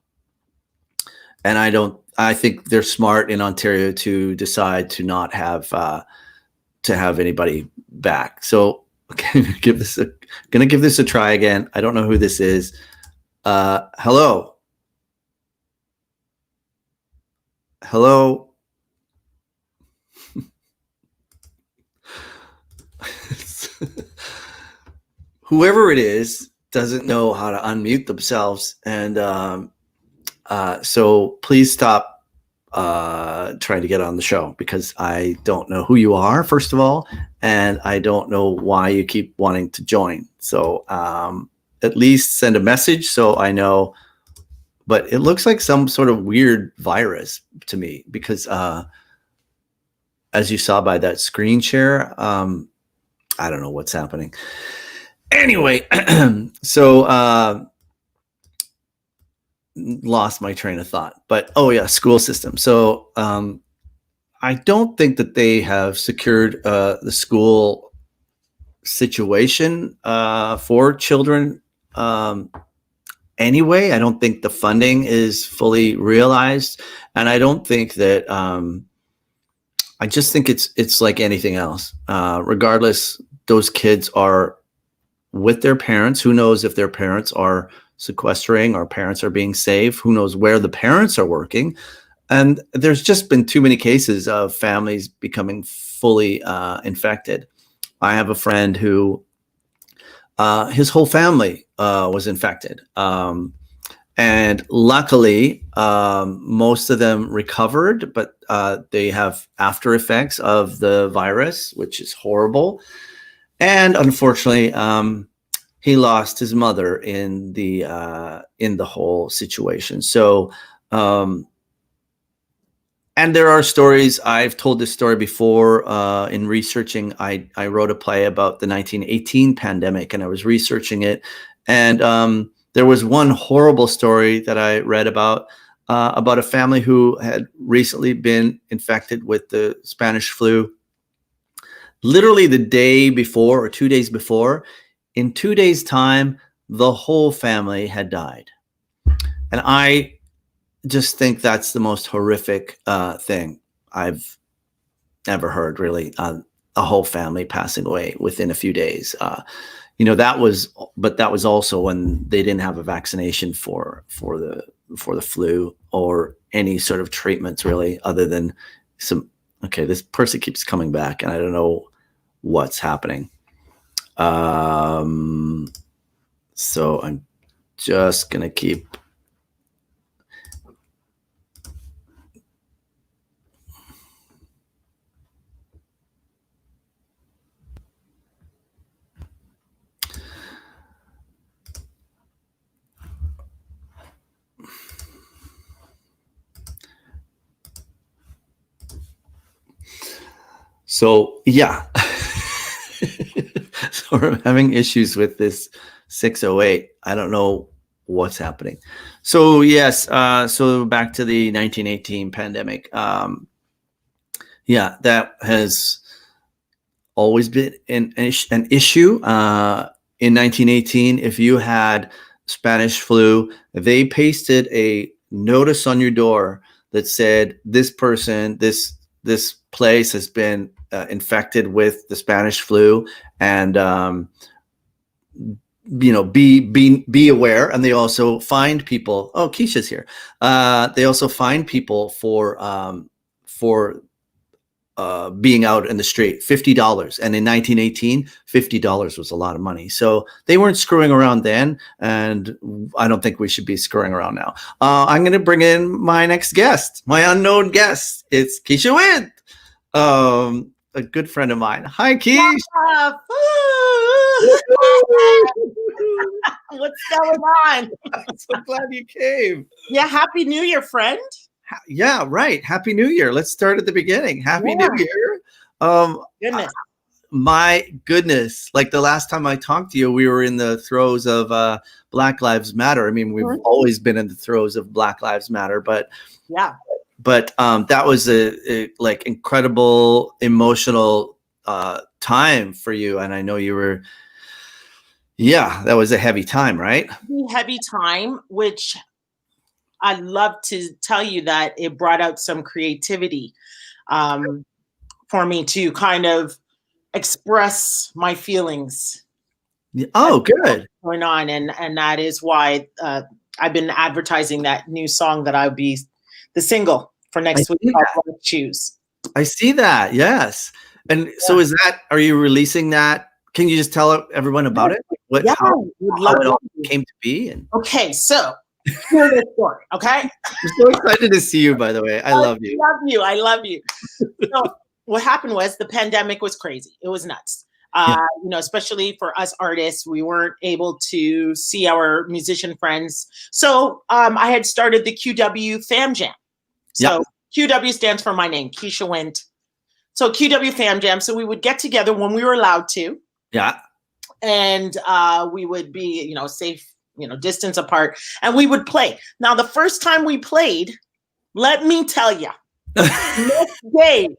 I think they're smart in Ontario to decide to not have anybody back. So gonna give this a try again. I don't know who this is. Hello. Whoever it is doesn't know how to unmute themselves, and so please stop trying to get on the show, because I don't know who you are, first of all, and I don't know why you keep wanting to join. So at least send a message so I know. But it looks like some sort of weird virus to me, because as you saw by that screen share, I don't know what's happening. Anyway, so lost my train of thought. But oh yeah, school system. So I don't think that they have secured the school situation for children. Anyway, I don't think the funding is fully realized, and I don't think that. I just think it's like anything else. Regardless, those kids are with their parents. Who knows if their parents are sequestering or parents are being safe? Who knows where the parents are working? And there's just been too many cases of families becoming fully infected. I have a friend who his whole family was infected. And luckily, most of them recovered, but they have after effects of the virus, which is horrible. And unfortunately, he lost his mother in the whole situation. So, and there are stories. I've told this story before in researching. I wrote a play about the 1918 pandemic, and I was researching it. And there was one horrible story that I read about a family who had recently been infected with the Spanish flu. Literally the day before or 2 days before, in 2 days' time, the whole family had died. And I just think that's the most horrific thing I've ever heard, really. A whole family passing away within a few days. That was also when they didn't have a vaccination for the flu or any sort of treatments, really, other than some. Okay, this person keeps coming back, and I don't know what's happening. So I'm just gonna keep. So yeah, so we're having issues with this 608. I don't know what's happening. So yes, so back to the 1918 pandemic. Yeah, that has always been an issue. In 1918, if you had Spanish flu, they pasted a notice on your door that said, this person, this place has been infected with the Spanish flu, and be aware. And they also find people. Oh, Keisha's here. They also find people for being out in the street, $50. And in 1918, $50 was a lot of money. So they weren't screwing around then. And I don't think we should be screwing around now. I'm going to bring in my next guest, my unknown guest. It's Keisha Witt, a good friend of mine. Hi, Keisha. What's going on? I'm so glad you came. Yeah, Happy New Year, friend. Yeah, right. Happy New Year. Let's start at the beginning. Happy New Year. Goodness. My goodness. Like the last time I talked to you, we were in the throes of Black Lives Matter. I mean, we've always been in the throes of Black Lives Matter, but that was a like incredible emotional time for you. And I know you were, that was a heavy time, right? Heavy time, which I'd love to tell you that it brought out some creativity for me to kind of express my feelings. Oh, good. Going on, and that is why I've been advertising that new song that I'll be the single for next week. Choose. I see that. Yes. And so are you releasing that? Can you just tell everyone about it? How it all came to be? Okay, so here's the story. Okay. I'm so excited to see you, by the way. I love you. I love you. So what happened was the pandemic was crazy. It was nuts. Especially for us artists, we weren't able to see our musician friends. So I had started the QW Fam Jam. So QW stands for my name, Keisha Witt. So QW Fam Jam. So we would get together when we were allowed to. Yeah. And we would be, safe, distance apart, and we would play. Now, the first time we played, let me tell you, next day,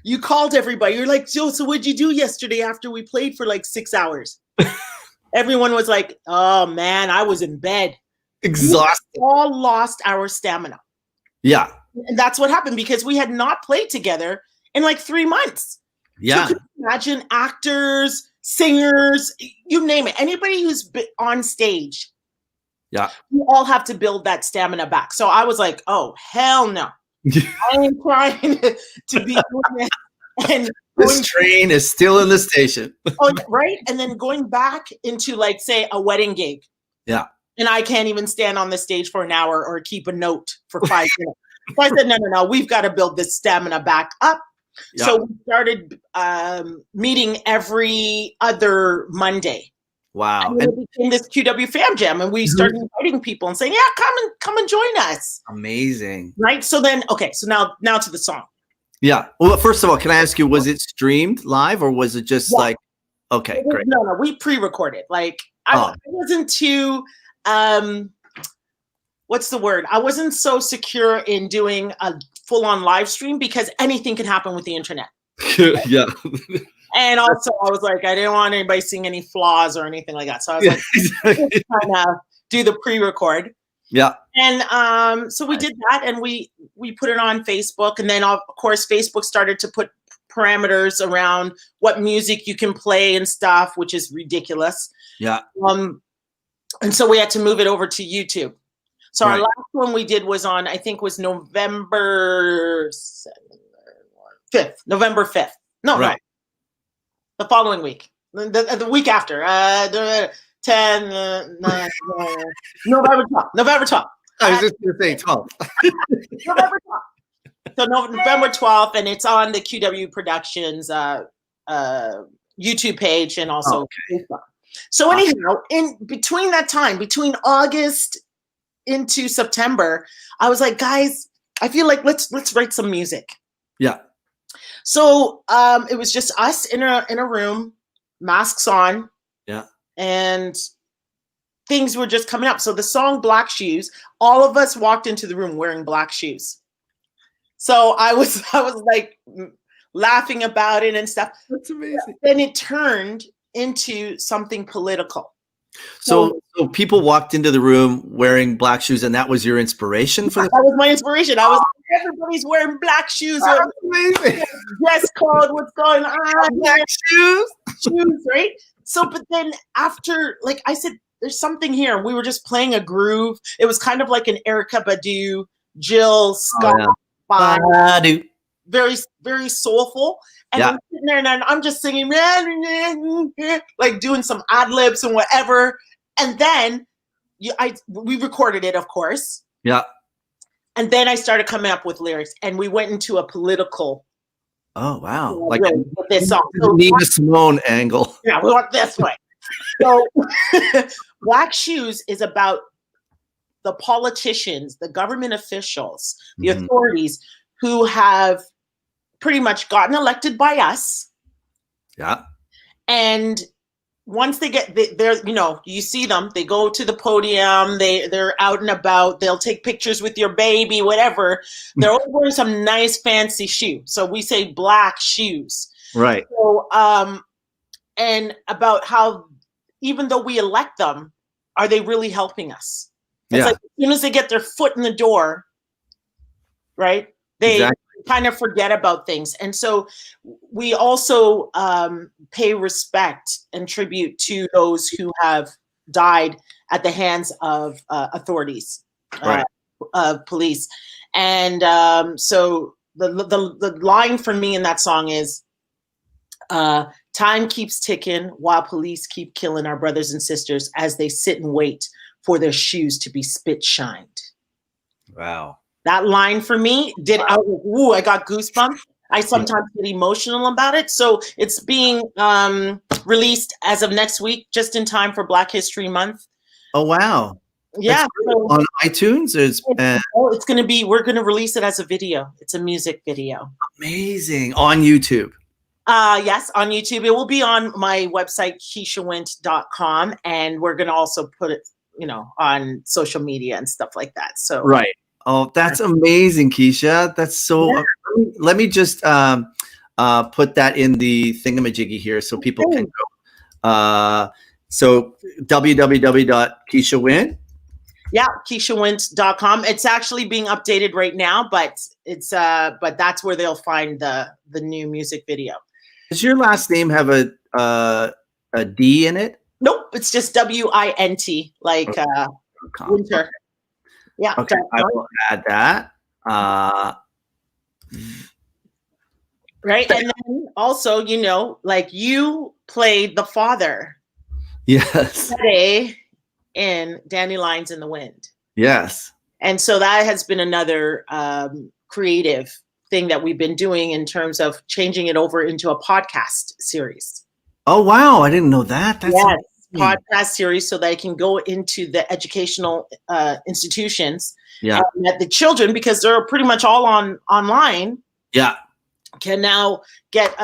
you called everybody. You're like, Joe, so what'd you do yesterday after we played for like 6 hours? Everyone was like, oh man, I was in bed. Exhausted. We all lost our stamina. Yeah. And that's what happened because we had not played together in like 3 months. Yeah. So could you imagine actors, singers, you name it, anybody who's on stage. Yeah. You all have to build that stamina back. So I was like, oh, hell no. I ain't trying to be doing it. And this train is still in the station. Right? And then going back into like, say, a wedding gig. Yeah. And I can't even stand on the stage for an hour or keep a note for 5 minutes. So I said, no. We've got to build this stamina back up. Yeah. So we started meeting every other Monday. Wow. And it became this QW Fam Jam, and we started inviting people and saying, yeah, come and join us. Amazing. Right? So then, okay, so now to the song. Yeah. Well, first of all, can I ask you, was it great, or was it just like, okay, great. No, we pre-recorded. Like, I wasn't too, what's the word? I wasn't so secure in doing a full-on live stream because anything can happen with the internet. Yeah. And also, I was like, I didn't want anybody seeing any flaws or anything like that. So I was like, exactly. Trying to do the pre-record. Yeah. And so we did that, and we put it on Facebook. And then, of course, Facebook started to put parameters around what music you can play and stuff, which is ridiculous. Yeah. And so we had to move it over to YouTube. So our last one we did was on, I think, was November 5th. November 5th. No. The following week, the week after, 10, November 12th. November 12th. I was just going to say 12th. November 12th. So November 12th, and it's on the QW Productions YouTube page and also Facebook. So anyhow, in between that time, between August into September, I was like, guys, I feel like let's write some music. Yeah. So it was just us in a room, masks on. Yeah. And things were just coming up. So the song Black Shoes, all of us walked into the room wearing black shoes. So I was like laughing about it and stuff. That's amazing. Then it turned into something political. So people walked into the room wearing black shoes, and that was your inspiration for that was my inspiration. I was everybody's wearing black shoes. That's amazing. Dress code, what's going on? Black shoes. Shoes, right? So, but then after, like I said, there's something here. We were just playing a groove. It was kind of like an Erykah Badu, Jill Scott vibe. Badu. Very, very soulful. And I'm sitting there and I'm just singing, like doing some ad libs and whatever. And then we recorded it, of course. Yeah. And then I started coming up with lyrics, and we went into a political. Oh wow! Like with this song, Nina Simone angle. Yeah, we went this way. So, Black Shoes is about the politicians, the government officials, the authorities who have pretty much gotten elected by us. Yeah. And once they get there, you know, you see them, they go to the podium, they're out and about, they'll take pictures with your baby, whatever. They're always wearing some nice fancy shoe. So we say black shoes. Right. So, and about how even though we elect them, are they really helping us? It's like as soon as they get their foot in the door, right? They kind of forget about things. And so we also pay respect and tribute to those who have died at the hands of authorities, of police. And so the line for me in that song is, time keeps ticking while police keep killing our brothers and sisters as they sit and wait for their shoes to be spit shined. Wow. That line for me I got goosebumps. I sometimes get emotional about it. So it's being released as of next week, just in time for Black History Month. Oh, wow. Yeah. So on iTunes? it's going to be, we're going to release it as a video. It's a music video. Amazing. On YouTube. Yes, on YouTube. It will be on my website, KeishaWint.com. And we're going to also put it, you know, on social media and stuff like that. So right. Oh, that's amazing, Keisha. That's so. Let me just put that in the thingamajiggy here so people can go. So www.KeishaWint. Yeah, KeishaWint.com. It's actually being updated right now, but it's but that's where they'll find the new music video. Does your last name have a D in it? Nope, it's just WINT, like winter. Yeah. Okay, I will add that. Right. And then also, you know, like you played the father. Yes. Today in Dandelions in the Wind. Yes. And so that has been another creative thing that we've been doing in terms of changing it over into a podcast series. Oh, wow. I didn't know that. That's amazing. Podcast series so that I can go into the educational institutions at the children, because they're pretty much all online. Yeah. Can now get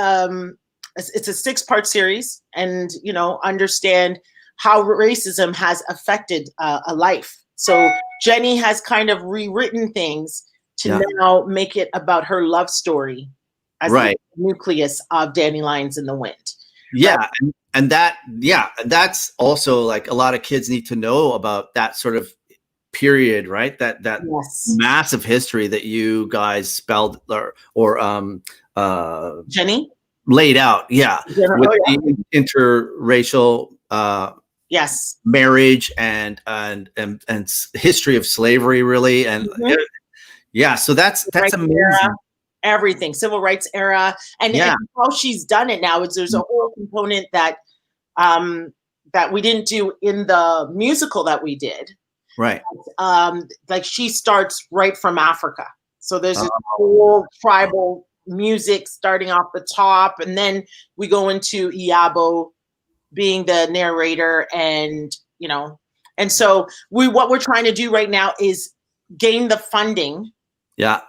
it's a 6-part series, and you know, understand how racism has affected a life. So Jenny has kind of rewritten things to now make it about her love story as the nucleus of Dandelions in the Wind. Yeah. And that's also like a lot of kids need to know about that sort of period, right? That massive history that you guys spelled or Jenny laid out. Yeah. With the interracial marriage and history of slavery, really. And so that's amazing. Era, everything, civil rights era, and how she's done it now is there's a whole component that that we didn't do in the musical that we did. Right. Like she starts right from Africa. So there's this whole tribal music starting off the top, and then we go into Iyabo being the narrator, and you know, and so what we're trying to do right now is gain the funding to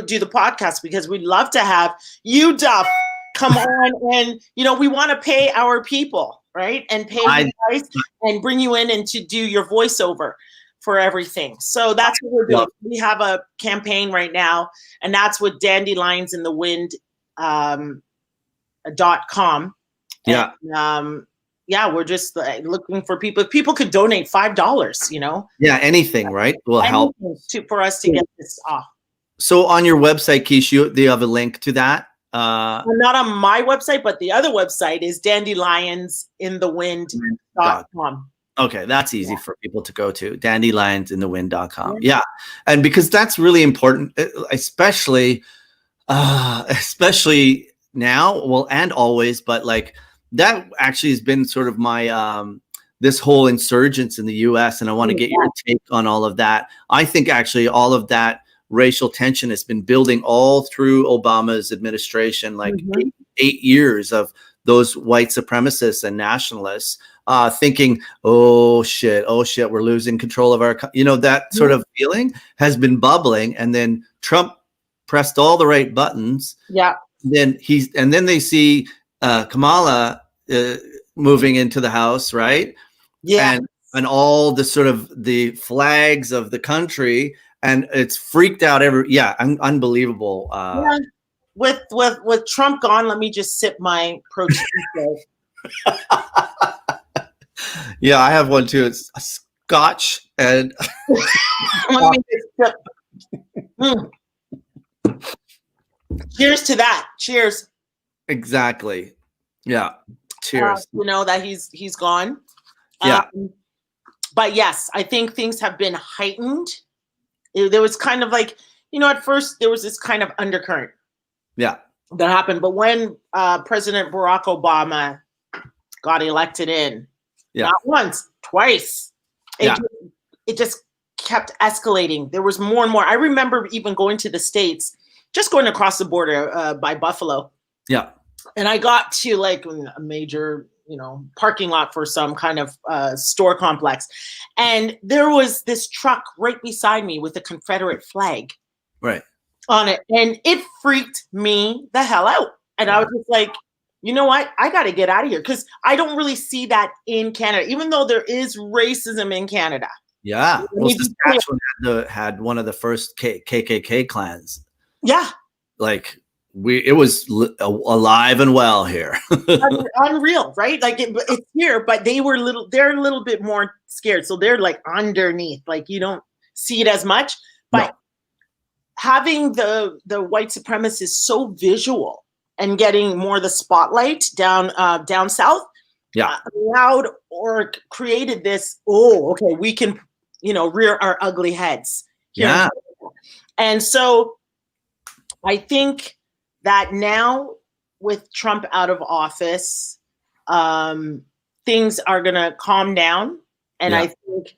do the podcast, because we'd love to have you, Duff, come on, and you know, we want to pay our people, right, and pay you guys and bring you in and to do your voiceover for everything. So that's what we're doing. We have a campaign right now, and that's with dandelionsinthewind.com. Yeah. yeah, we're just like, looking for people. If people could donate $5, you know, Yeah, anything, right, will help. for us to get this off. So on your website, Keish, do you have a link to that? Not on my website, but the other website is dandylionsInTheWind.com. Okay, that's easy for people to go to, dandylionsInTheWind.com. Yeah, and because that's really important, especially now, well, and always, but like that actually has been sort of my this whole insurgence in the US, and I want to get your take on all of that. I think actually all of that racial tension has been building all through Obama's administration, like 8 years of those white supremacists and nationalists thinking, oh shit, we're losing control of our, that sort of feeling has been bubbling. And then Trump pressed all the right buttons. Yeah. Then they see Kamala moving into the House, right? Yeah. And all the sort of the flags of the country, and it's freaked out unbelievable. With Trump gone, let me just sip my protein shake. Yeah, I have one too. It's a Scotch and let me just sip. Cheers to that. Cheers. Exactly. Yeah. Cheers. That he's gone. Yeah. But yes, I think things have been heightened. There was kind of like, at first there was this kind of undercurrent. Yeah. That happened. But when President Barack Obama got elected in, not once, twice, it just kept escalating. There was more and more. I remember even going to the States, just going across the border by Buffalo. Yeah. And I got to like a major, parking lot for some kind of store complex. And there was this truck right beside me with a Confederate flag on it. And it freaked me the hell out. And I was just like, you know what? I got to get out of here, because I don't really see that in Canada, even though there is racism in Canada. Yeah. Well, Saskatchewan had one of the first KKK clans. Yeah. Like it was alive and well here. Unreal, right? Like it's here, but they're a little bit more scared. So they're like underneath, like you don't see it as much, but having the white supremacists so visual and getting more the spotlight down south, allowed or created this, okay, we can, rear our ugly heads here. Yeah. And so I think that now with Trump out of office, things are going to calm down. And I think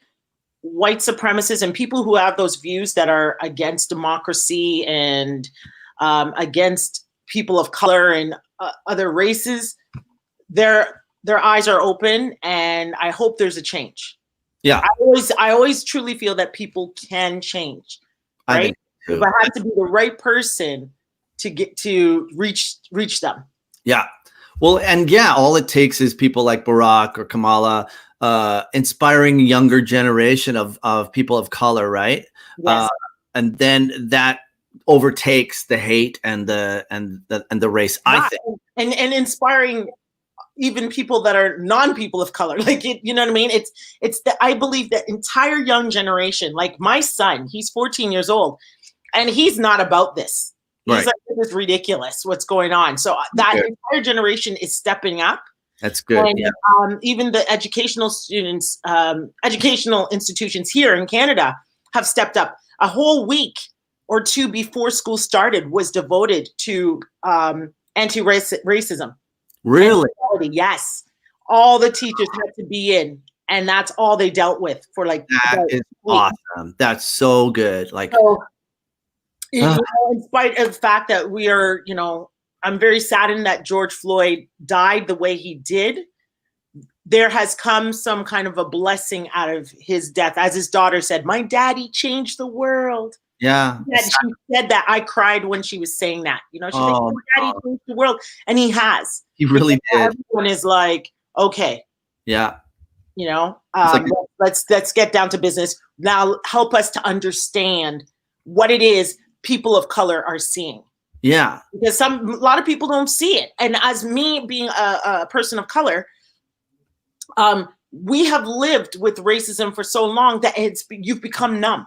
white supremacists and people who have those views that are against democracy and against people of color and other races, their eyes are open, and I hope there's a change. Yeah, I always truly feel that people can change, right? But I have to be the right person to get to reach them. Yeah. Well, and all it takes is people like Barack or Kamala inspiring younger generation of people of color, right? Yes. And then that overtakes the hate and the race. I think, and inspiring even people that are non-people of color, like you know what I mean? It's I believe that entire young generation, like my son, he's 14 years old, and he's not about this. He's like, this is ridiculous. What's going on? So that entire generation is stepping up. That's good. And, even the educational students, educational institutions here in Canada have stepped up. A whole week or two before school started was devoted to anti-racism. Really? Yes. All the teachers had to be in, and that's all they dealt with for like. That is awesome. That's so good. Like. In spite of the fact that we are, I'm very saddened that George Floyd died the way he did. There has come some kind of a blessing out of his death. As his daughter said, my daddy changed the world. Yeah. She said that. I cried when she was saying that. She said, my daddy changed the world. And he has. He really did. Everyone is like, okay. Yeah. Let's get down to business. Now help us to understand what it is people of color are seeing. Yeah. Because a lot of people don't see it. And as me being a person of color, we have lived with racism for so long that you've become numb.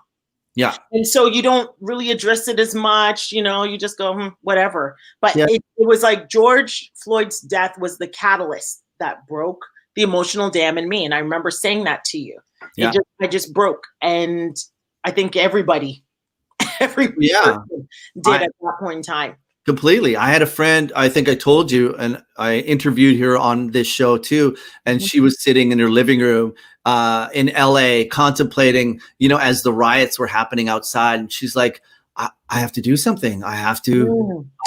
Yeah. And so you don't really address it as much, you just go, whatever. But Yeah. it was like George Floyd's death was the catalyst that broke the emotional dam in me. And I remember saying that to you. Yeah. I just broke. And I think everybody person did at that point in time. Completely. I had a friend, I think I told you, and I interviewed her on this show too. And she was sitting in her living room in LA contemplating, as the riots were happening outside. And she's like, I have to do something. I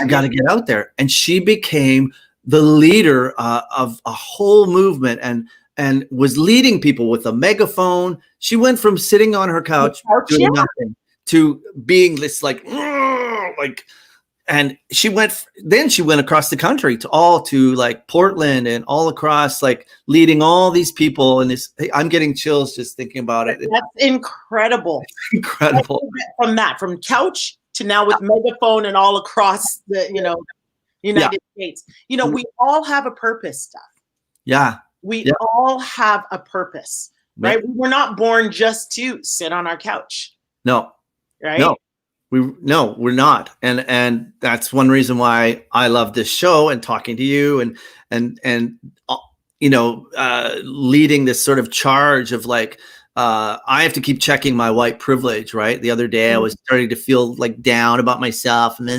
got to get out there. And she became the leader of a whole movement and was leading people with a megaphone. She went from sitting on her couch doing nothing to being this and she went across the country to like Portland and all across, like leading all these people. And I'm getting chills just thinking about it. That's incredible. It's incredible. From couch to now with megaphone and all across the, United States. We all have a purpose, Duff. Yeah. We all have a purpose, right? We were not born just to sit on our couch. No. Right? No. We're not. And that's one reason why I love this show and talking to you and leading this sort of charge of like, I have to keep checking my white privilege, right? The other day I was starting to feel like down about myself and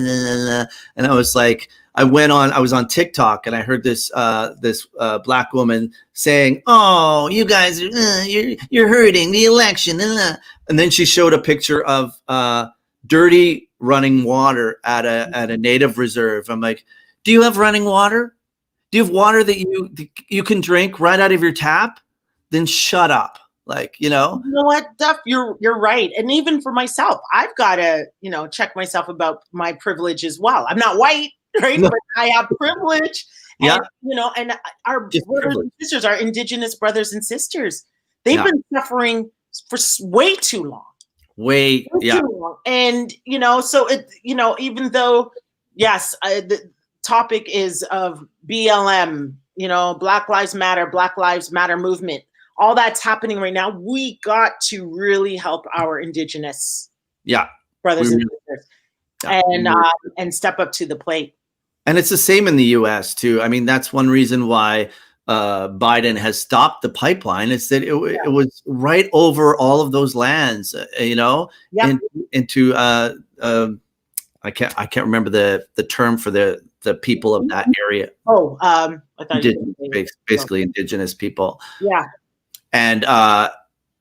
I was like, I was on TikTok and I heard this black woman saying, "Oh, you guys are you're hurting the election," and then she showed a picture of dirty running water at a native reserve. I'm like, "Do you have running water? Do you have water that you can drink right out of your tap? Then shut up." Like, You know what, Duff? You're right. And even for myself, I've got to, check myself about my privilege as well. I'm not white. Right, no. But I have privilege, and and our brothers and sisters, our indigenous brothers and sisters, they've been suffering for way too long. Way too long. And so it, even though, yes, the topic is of BLM, Black Lives Matter movement, all that's happening right now. We got to really help our indigenous brothers and sisters, and step up to the plate. And it's the same in the U.S. too. I mean, that's one reason why Biden has stopped the pipeline. Is that it was right over all of those lands, into I can't remember the term for the people of that area. I thought basically indigenous people. Yeah, and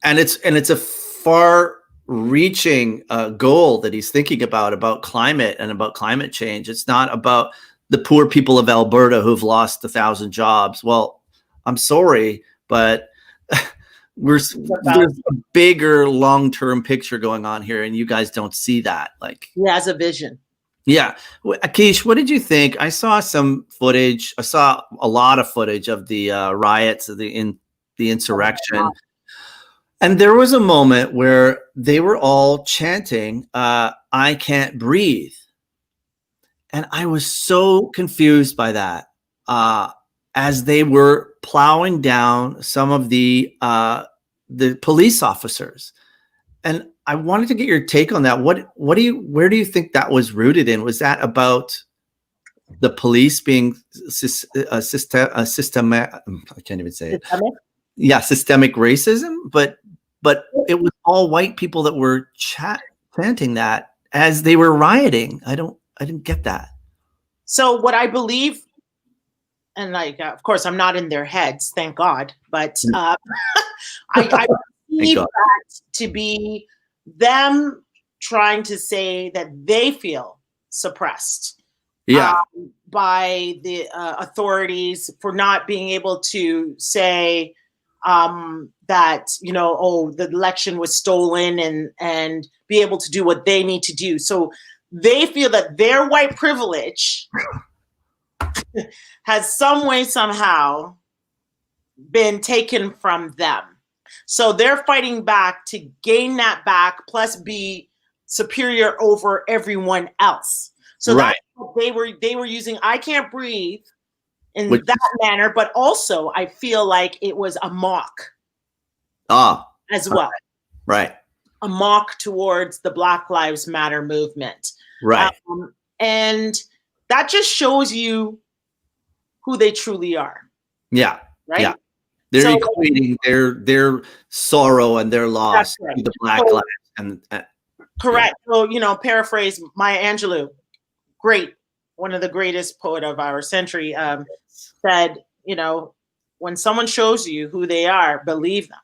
it's a far-reaching goal that he's thinking about climate and about climate change. It's not about the poor people of Alberta who've lost 1,000 jobs. Well, I'm sorry, but there's a bigger long-term picture going on here, and you guys don't see that. Like, he has a vision. Yeah. Akish, what did you think? I saw some footage. I saw a lot of footage of the riots, of the insurrection. And there was a moment where they were all chanting, "I can't breathe." And I was so confused by that as they were plowing down some of the police officers. And I wanted to get your take on that. Where do you think that was rooted in? Was that about the police being systemic? I can't even say it. Systemic? Yeah, systemic racism. But it was all white people that were chanting that as they were rioting. I didn't get that. So what I believe, and of course, I'm not in their heads, thank God, but I believe that to be them trying to say that they feel suppressed by the authorities for not being able to say that, the election was stolen and be able to do what they need to do. So they feel that their white privilege has some way, somehow been taken from them. So they're fighting back to gain that back, plus be superior over everyone else. So that's what they were using. I can't breathe in that manner, but also I feel like it was a mock as well. Right. A mock towards the Black Lives Matter movement. Right. And that just shows you who they truly are. Yeah. Right. Yeah. They're equating their sorrow and their loss to the Black lives. And correct. So, paraphrase Maya Angelou, great, one of the greatest poet of our century, said, when someone shows you who they are, believe them.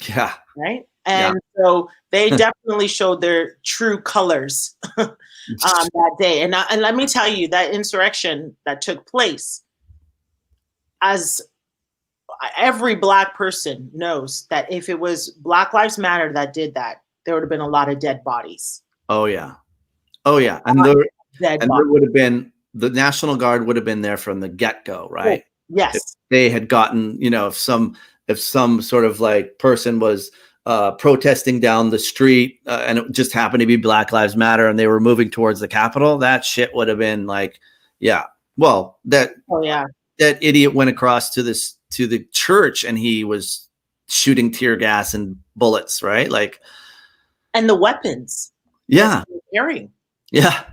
Yeah. Right. And so they definitely showed their true colors that day. And let me tell you, that insurrection that took place, as every Black person knows, that if it was Black Lives Matter that did that, there would have been a lot of dead bodies. Oh, yeah. Oh, yeah. And there would have been, the National Guard would have been there from the get-go, right? Oh, yes. If they had gotten, if some sort of like person was protesting down the street and it just happened to be Black Lives Matter and they were moving towards the Capitol, that shit would have been like, that idiot went across to the church and he was shooting tear gas and bullets, right? Like, and the weapons. Yeah. Carrying. Yeah.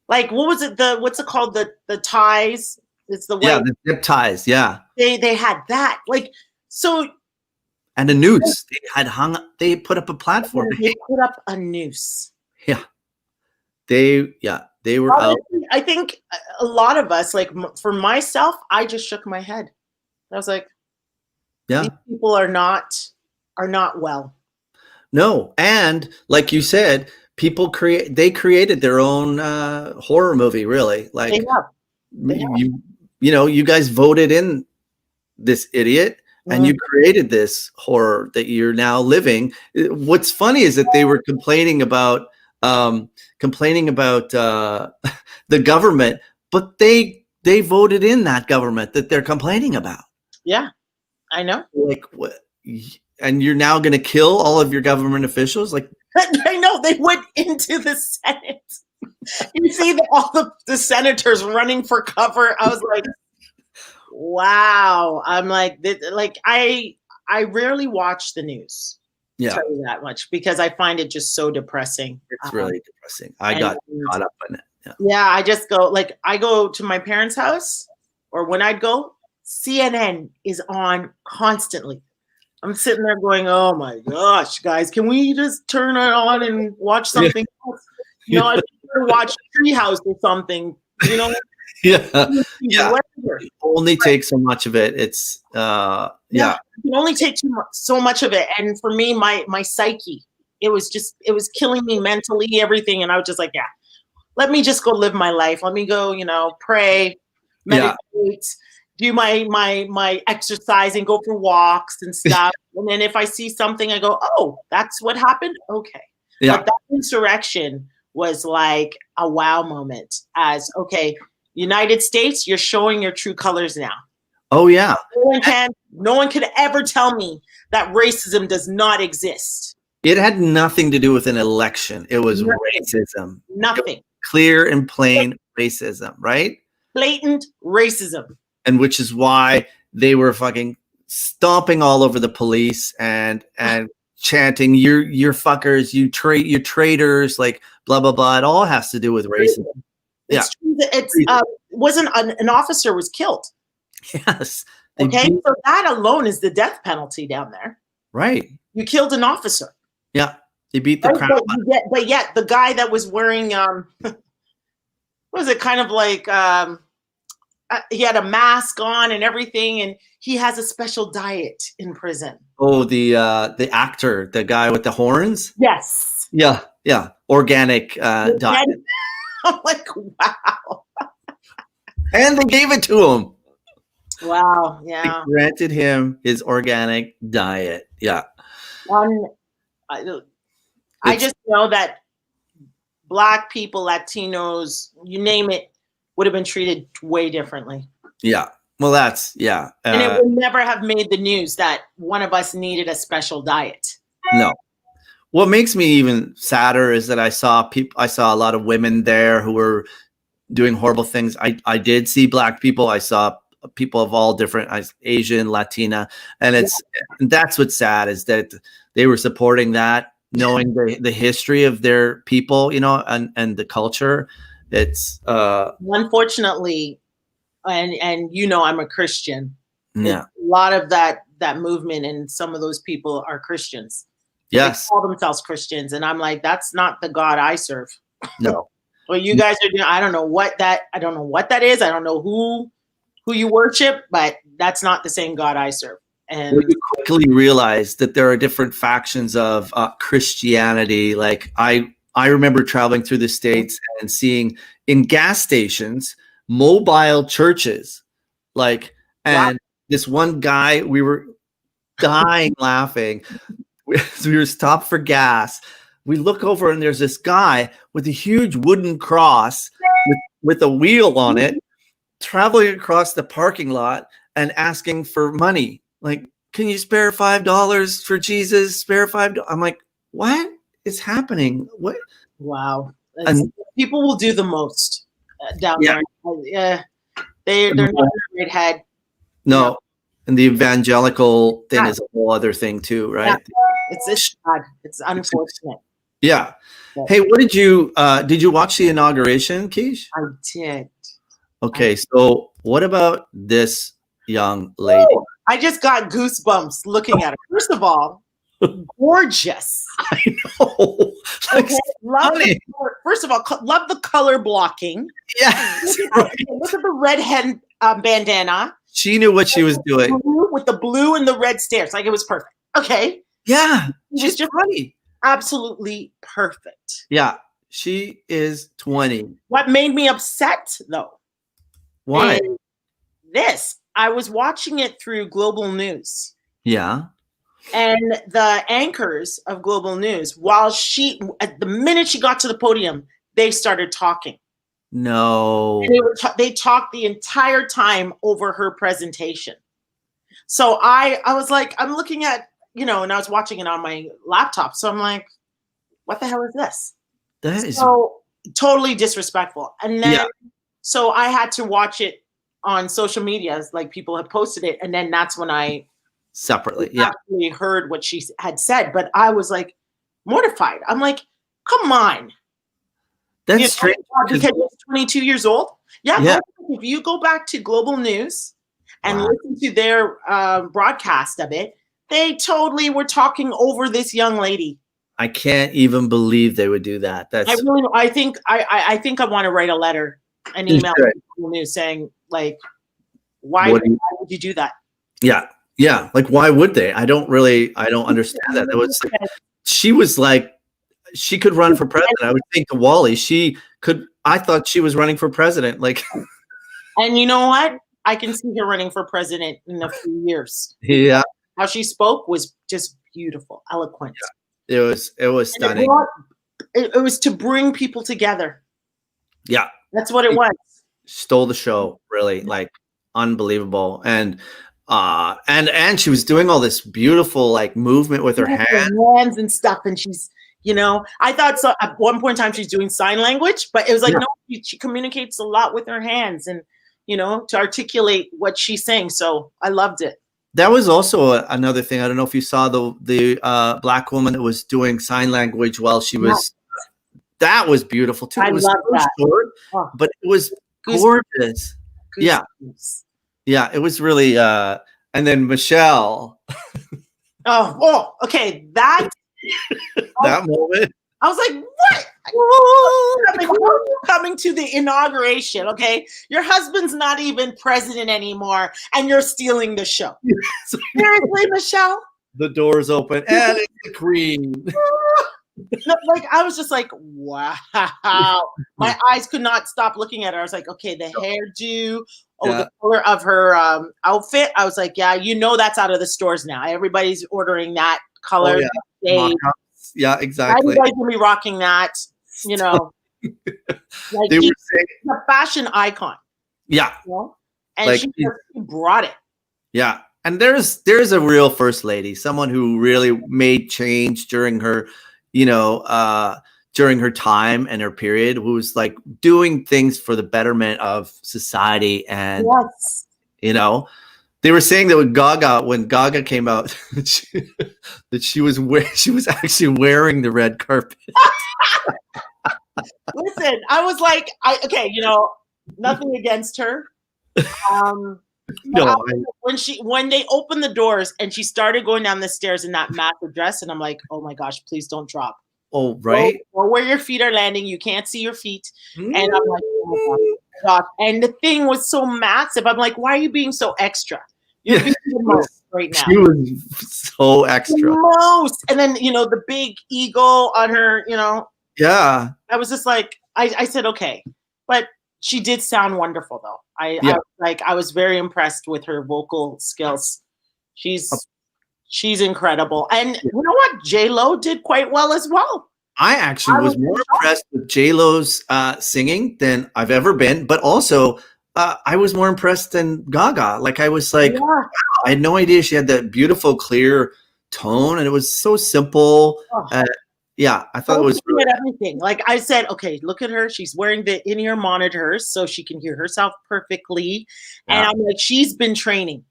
Like, what was it? what's it called? The ties. It's the the zip ties. Yeah. They had that. Like, so. And a noose. They put up a platform. They put up a noose. Yeah. They were out. I think a lot of us, like for myself, I just shook my head. I was like, these people are not well. No. And like you said, they created their own horror movie, really. Like you guys voted in this idiot and you created this horror that you're now living. What's funny is that they were complaining about the government, but they voted in that government that they're complaining about. Yeah, I know. Like what? And you're now going to kill all of your government officials? Like, I know, they went into the Senate. You see all the senators running for cover. I was like, wow. I'm like I rarely watch the news. Yeah, tell you that much, because I find it just so depressing. It's really depressing. I got caught up in it. Yeah, I just go I go to my parents' house, or when I'd go, CNN is on constantly. I'm sitting there going, oh my gosh, guys, can we just turn it on and watch something else? I prefer to watch Treehouse or something, Yeah. It only takes so much of it. It's you can only take so much of it. And for me, my psyche, it was killing me mentally, everything. And I was just like, let me just go live my life. Let me go, pray, meditate, do my exercising, go for walks and stuff. And then if I see something, I go, oh, that's what happened? Okay. Yeah. But that insurrection was like a wow moment, as, okay, United States, you're showing your true colors now. Oh, yeah. No one can ever tell me that racism does not exist. It had nothing to do with an election. It was racism. Nothing. Clear and plain racism, right? Blatant racism. And which is why they were fucking stomping all over the police and chanting, you're fuckers, you're traitors, like blah, blah, blah. It all has to do with racism. It's wasn't an officer was killed. Yes. Okay, so that alone is the death penalty down there. Right. You killed an officer. Yeah. They beat the crap. But yet the guy that was wearing what was it, kind of like he had a mask on and everything, and he has a special diet in prison. Oh, the actor, the guy with the horns? Yes. Yeah. Organic diet. I'm like, wow. And they gave it to him. Wow. Yeah. They granted him his organic diet. Yeah. I just know that Black people, Latinos, you name it, would have been treated way differently. Yeah. Well, that's, and it would never have made the news that one of us needed a special diet. No. What makes me even sadder is that I saw a lot of women there who were doing horrible things. I did see Black people. I saw people of all different Asian, Latina, and that's what's sad is that they were supporting that, knowing the history of their people, and the culture. It's unfortunately, and I'm a Christian. Yeah. A lot of that movement and some of those people are Christians. Yes. They call themselves Christians, and I'm like, that's not the God I serve. No. What you guys are doing, I don't know what that is. I don't know who you worship, but that's not the same God I serve. And you quickly realize that there are different factions of Christianity. Like I remember traveling through the States and seeing in gas stations mobile churches, and this one guy, we were dying laughing. We were stopped for gas. We look over and there's this guy with a huge wooden cross with a wheel on it, traveling across the parking lot and asking for money. Like, can you spare $5 for Jesus? Spare $5. I'm like, what is happening? What? Wow. And people will do the most down there. Yeah. They're not in the right head. No. And the evangelical thing is a whole other thing too, right? Yeah. It's sad. It's unfortunate. Yeah. Hey, what did you watch the inauguration, Keish? I did. Okay, so what about this young lady? Oh, I just got goosebumps looking at her. First of all, gorgeous. I know. Okay. First of all, love the color blocking. Yes. Look at the red head bandana. She knew what she was doing. With the blue and the red stairs. Like, it was perfect. Okay. Yeah. She's just funny. Absolutely perfect. Yeah. She is 20. What made me upset, though? Why? I was watching it through Global News. Yeah. And the anchors of Global News, at the minute she got to the podium, they started talking. No. And they talked the entire time over her presentation. So I was like, I'm looking at, and I was watching it on my laptop. So I'm like, what the hell is this? That is so totally disrespectful. And then, so I had to watch it on social media, like people have posted it. And then that's when I separately actually heard what she had said. But I was like mortified. I'm like, come on. That's strange. Because she's 22 years old. Yeah. If you go back to Global News and listen to their broadcast of it, they totally were talking over this young lady. I can't even believe they would do that. I think I want to write a letter, an email to Global News saying, like, why would you do that? Yeah. Yeah. Like, why would they? I don't understand that. It was she was like, she could run for president. I would think to Wally, I thought she was running for president. Like, and you know what? I can see her running for president in a few years. Yeah. How she spoke was just beautiful, eloquent. Yeah. It was stunning. It was to bring people together. Yeah. That's what it was. Stole the show, really, like unbelievable. And she was doing all this beautiful like movement with her hands and stuff. And she's, I thought so at one point in time she's doing sign language, but it was like, no, she communicates a lot with her hands and, to articulate what she's saying. So I loved it. That was also another thing. I don't know if you saw the black woman that was doing sign language while she was. That was beautiful too. It was short, but it was gorgeous. Yeah, it was really. And then Michelle. Okay. That moment. I was like, what? How are you coming to the inauguration? Okay, your husband's not even president anymore, and you're stealing the show. Seriously, Michelle? The door's open, and it's the queen. No, like, I was just like, wow. My eyes could not stop looking at her. I was like, okay, the hairdo, the color of her outfit. I was like, that's out of the stores now. Everybody's ordering that color. Yeah, exactly. Everybody's gonna be rocking that, like, they were saying, a fashion icon. Yeah. And like, she brought it. Yeah. And there's a real first lady, someone who really made change during her, during her time and her period, who was like doing things for the betterment of society. And You know, they were saying that when Gaga came out, that she was actually wearing the red carpet. Listen, I was like, okay, nothing against her. No, When they opened the doors and she started going down the stairs in that massive dress, and I'm like, oh my gosh, please don't drop. oh, right. Or where your feet are landing, you can't see your feet. And I'm like, oh my gosh. And the thing was so massive. I'm like, why are you being so extra? You're being the most right now. She was so extra. The most. And then, the big eagle on her, Yeah. I was just like, I said, okay. But she did sound wonderful, though. I was very impressed with her vocal skills. She's incredible. And you know what? J-Lo did quite well as well. I actually was more impressed with J-Lo's singing than I've ever been, but also I was more impressed than Gaga. Like, I was like, wow, I had no idea she had that beautiful, clear tone, and it was so simple. Yeah, I thought it was really everything. Like I said, okay, look at her. She's wearing the in-ear monitors so she can hear herself perfectly. Yeah. And I'm like, she's been training.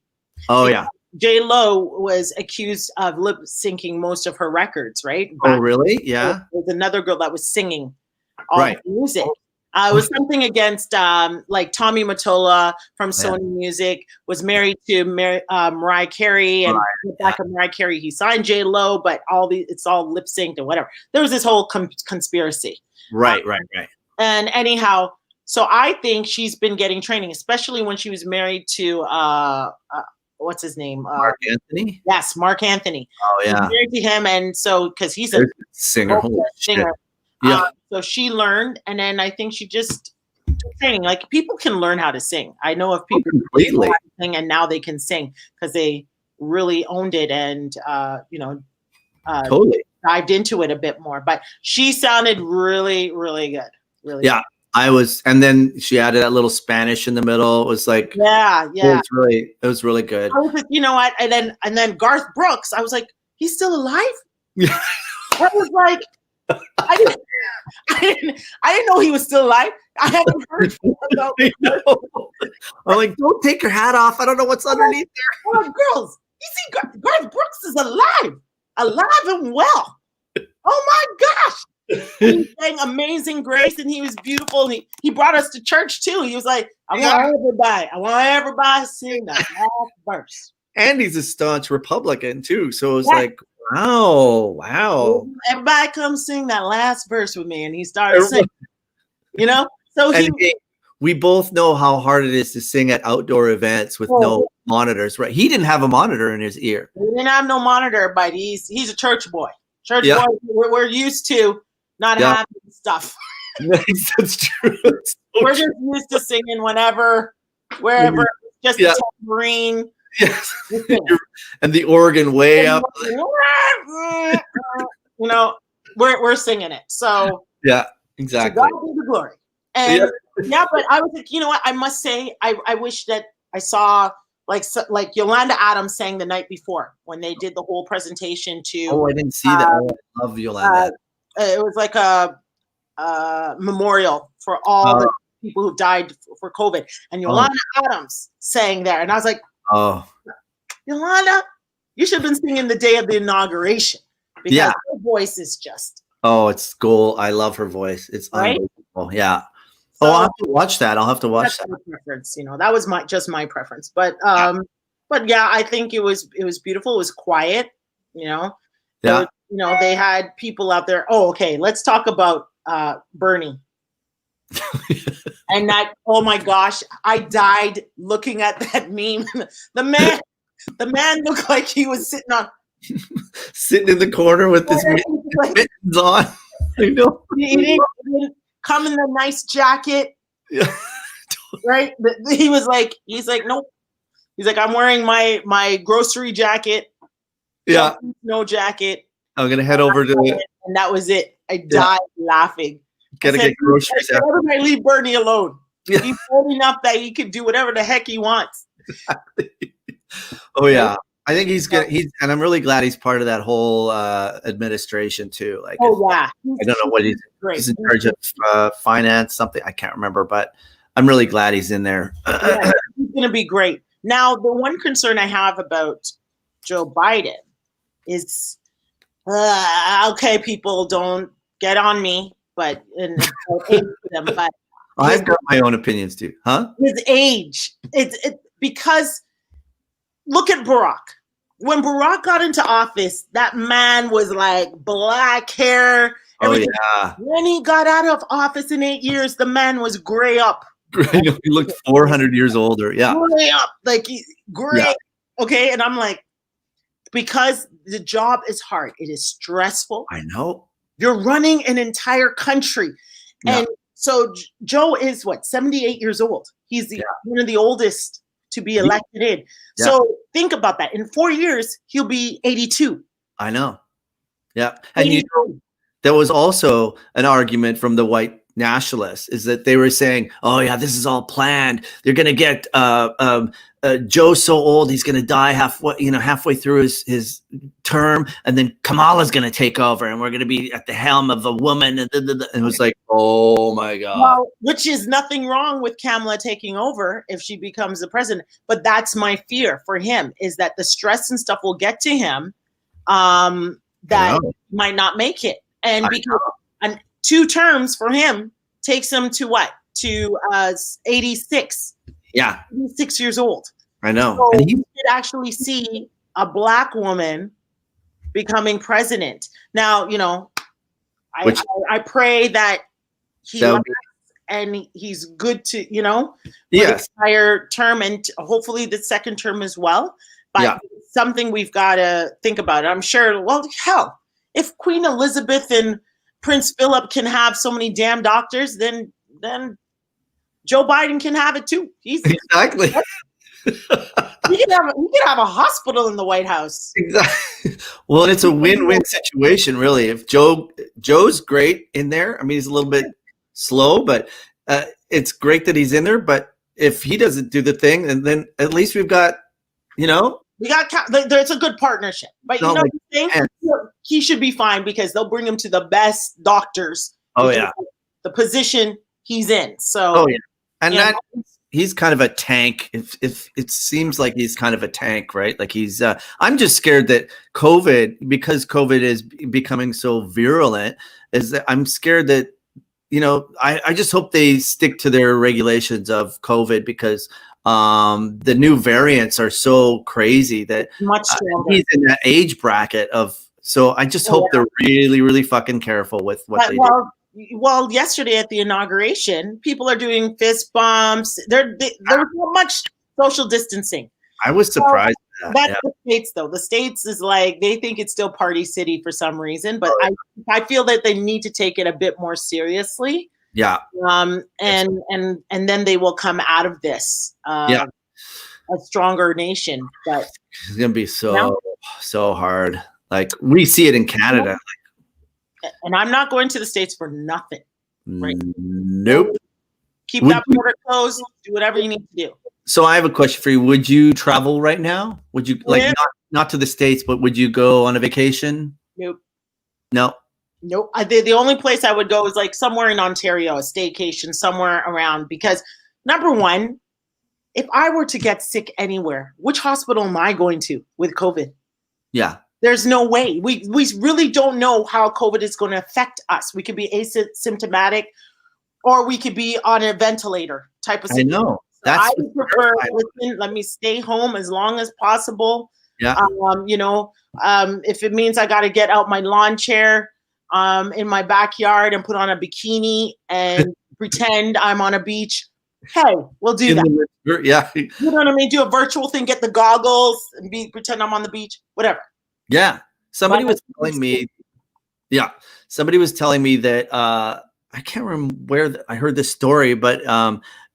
Oh, yeah. J-Lo was accused of lip syncing most of her records, right? Oh, really? Yeah. There was another girl that was singing all the music. It was something against like Tommy Mottola from Sony Music was married to Mariah Carey, and back of Mariah Carey, he signed J-Lo, but it's all lip synced and whatever. There was this whole conspiracy. Right. And anyhow, so I think she's been getting training, especially when she was married to what's his name? Mark Anthony. Yes, Mark Anthony. Oh yeah, married to him, and so because he's a singer. Yeah. So she learned, and then I think she just took training. Like, people can learn how to sing. I know of people who sing and now they can sing because they really owned it and totally dived into it a bit more. But she sounded really, really good. Really. Yeah. Good. I was, and then she added that little Spanish in the middle. It was like, yeah. It was really good. I was like, you know what? And then Garth Brooks, I was like, he's still alive? Yeah. I was like, I didn't know he was still alive. I haven't heard about it. I'm like, don't take your hat off. I don't know what's underneath there. Oh, girls, you see, Garth Brooks is alive and well. Oh my gosh. He sang Amazing Grace, and he was beautiful. He brought us to church too. He was like, I want everybody to sing that last verse. And he's a staunch Republican too. So it was like, wow. Everybody come sing that last verse with me. And he started singing, So we both know how hard it is to sing at outdoor events with no monitors, right? He didn't have a monitor in his ear. He didn't have no monitor, but he's a church boy. Church boy, we're used to not having stuff. That's true. We're just used to singing wherever, just a tambourine. Yes. And the organ way up. We're singing it. So yeah, exactly. To God be the glory. And but I was like, you know what? I must say, I wish that I saw like Yolanda Adams sang the night before when they did the whole presentation to. Oh, I didn't see that. I love Yolanda. It was like a memorial for all the people who died for COVID, and Yolanda Adams sang there, and I was like, "Oh, Yolanda, you should have been singing the day of the inauguration because her voice is just." Oh, it's gold. I love her voice. It's unbelievable. Yeah. So, I'll have to watch that. I'll have to watch that. Preference, that was my preference, but I think it was beautiful. It was quiet, Yeah. So, they had people out there. Oh, okay. Let's talk about Bernie. And that, oh my gosh, I died looking at that meme. The man looked like he was sitting in the corner with his mittens on. He didn't come in the nice jacket. Yeah. Right? He's like, nope. He's like, I'm wearing my grocery jacket. Yeah. No jacket. I'm gonna head over to it. And that was it. I died laughing. Gotta get groceries out. Everybody leave Bernie alone. Yeah. He's old enough that he can do whatever the heck he wants. Exactly. Oh yeah. I think he's good. And I'm really glad he's part of that whole administration too. Like, I don't know what he's in charge of finance, something I can't remember, but I'm really glad he's in there. He's going to be great. Now, the one concern I have about Joe Biden is, okay, people don't get on me, but and them, but I've got my own opinions too, huh? his age. It's because look at Barack. When Barack got into office, that man was like black hair. Everything. Oh yeah. When he got out of office in 8 years, the man was gray up. He looked 400 years older. Yeah. Gray up, like gray. Yeah. Okay, and I'm like, because the job is hard. It is stressful. I know. You're running an entire country. Yeah. And so Joe is what, 78 years old. He's one of the oldest to be elected in. Yeah. So think about that. In 4 years, he'll be 82. I know. Yeah. And you know, there was also an argument from the white nationalists is that they were saying, oh yeah, this is all planned. They're going to get Joe so old he's going to die halfway through his term, and then Kamala's going to take over, and we're going to be at the helm of a woman. And it was like, oh my god. Well, which is nothing wrong with Kamala taking over if she becomes the president, but that's my fear for him, is that the stress and stuff will get to him, that might not make it, and because 2 terms for him takes him to what? To 86. Yeah. 6 years old. I know. So and you could actually see a black woman becoming president. Now, you know, I pray that he and he's good to, you know, for the entire term, and hopefully the second term as well. But it's something we've got to think about. I'm sure, well, hell, if Queen Elizabeth and Prince Philip can have so many damn doctors, then Joe Biden can have it too. Exactly. You can have a hospital in the White House. Exactly. Well, it's a win-win situation, really. If Joe's great in there, I mean, he's a little bit slow, but it's great that he's in there. But if he doesn't do the thing, and then at least we've got, you know, there's a good partnership. But you know what I'm saying? He should be fine because they'll bring him to the best doctors. Oh yeah. The position he's in. So. Oh yeah. And that he's kind of a tank. If it seems like he's kind of a tank, right? Like he's. I'm just scared that because COVID is becoming so virulent, is that I'm scared that, you know, I just hope they stick to their regulations of COVID, because the new variants are so crazy that he's in that age bracket of. So I just hope they're really, really fucking careful with what they do. Well, yesterday at the inauguration, people are doing fist bumps. There's not much social distancing. I was surprised. That's the States, though. The States is like, they think it's still party city for some reason, but I feel that they need to take it a bit more seriously. Yeah. And then they will come out of this a stronger nation. But it's gonna be so hard. Like we see it in Canada. And I'm not going to the States for nothing. Right? Nope. Keep that border closed. Do whatever you need to do. So I have a question for you. Would you travel right now? Would you not to the States, but would you go on a vacation? Nope. No. Nope. The only place I would go is like somewhere in Ontario, a staycation somewhere around. Because number one, if I were to get sick anywhere, which hospital am I going to with COVID? Yeah. There's no way. We really don't know how COVID is going to affect us. We could be asymptomatic, or we could be on a ventilator type of situation. I know. I would prefer, let me stay home as long as possible. Yeah. You know, if it means I got to get out my lawn chair in my backyard and put on a bikini and pretend I'm on a beach, hey, we'll do that. Yeah. You know what I mean? Do a virtual thing, get the goggles and pretend I'm on the beach, whatever. Yeah. Somebody was telling me that I can't remember where I heard this story, but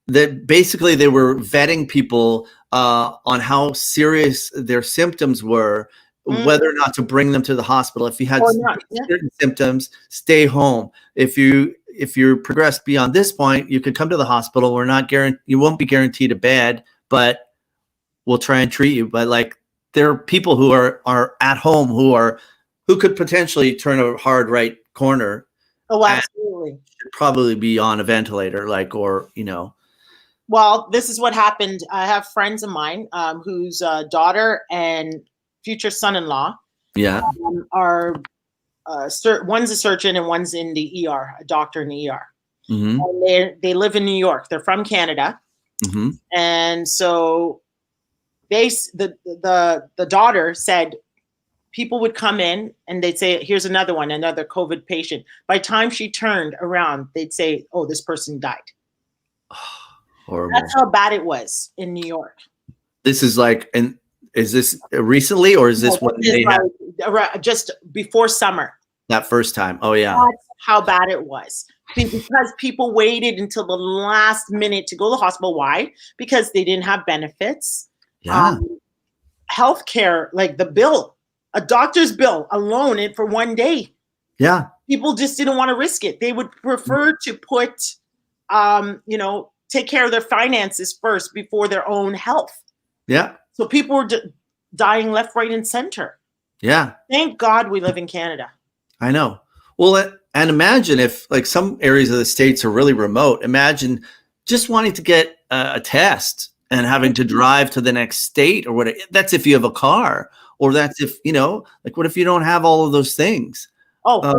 that basically they were vetting people on how serious their symptoms were, whether or not to bring them to the hospital. If you had certain symptoms, stay home. If you progress beyond this point, you could come to the hospital. We're not you won't be guaranteed a bed, but we'll try and treat you. But like, there are people who are at home who could potentially turn a hard right corner. Oh, absolutely. Should probably be on a ventilator, or you know. Well, this is what happened. I have friends of mine whose daughter and future son-in-law Yeah. are one's a surgeon and one's in the ER, a doctor in the ER. Mm-hmm. And they live in New York. They're from Canada, Mm-hmm. and so the daughter said people would come in and they'd say, "Here's another one, another COVID patient." By the time she turned around, they'd say, "Oh, this person died." Horrible. That's how bad it was in New York. This is like, and is this recently, or is this when they had Just before summer? that first time? Oh yeah. That's how bad it was. Because people waited until the last minute to go to the hospital. Why? Because they didn't have benefits. Yeah. Healthcare, like the bill, a doctor's bill alone, for one day. Yeah. People just didn't want to risk it. They would prefer to put, take care of their finances first before their own health. Yeah. So people were dying left, right, and center. Yeah. Thank God we live in Canada. I know. Well, and imagine if like some areas of the States are really remote. Imagine just wanting to get a test and having to drive to the next state or whatever. That's if you have a car, or that's if, like what if you don't have all of those things? Oh,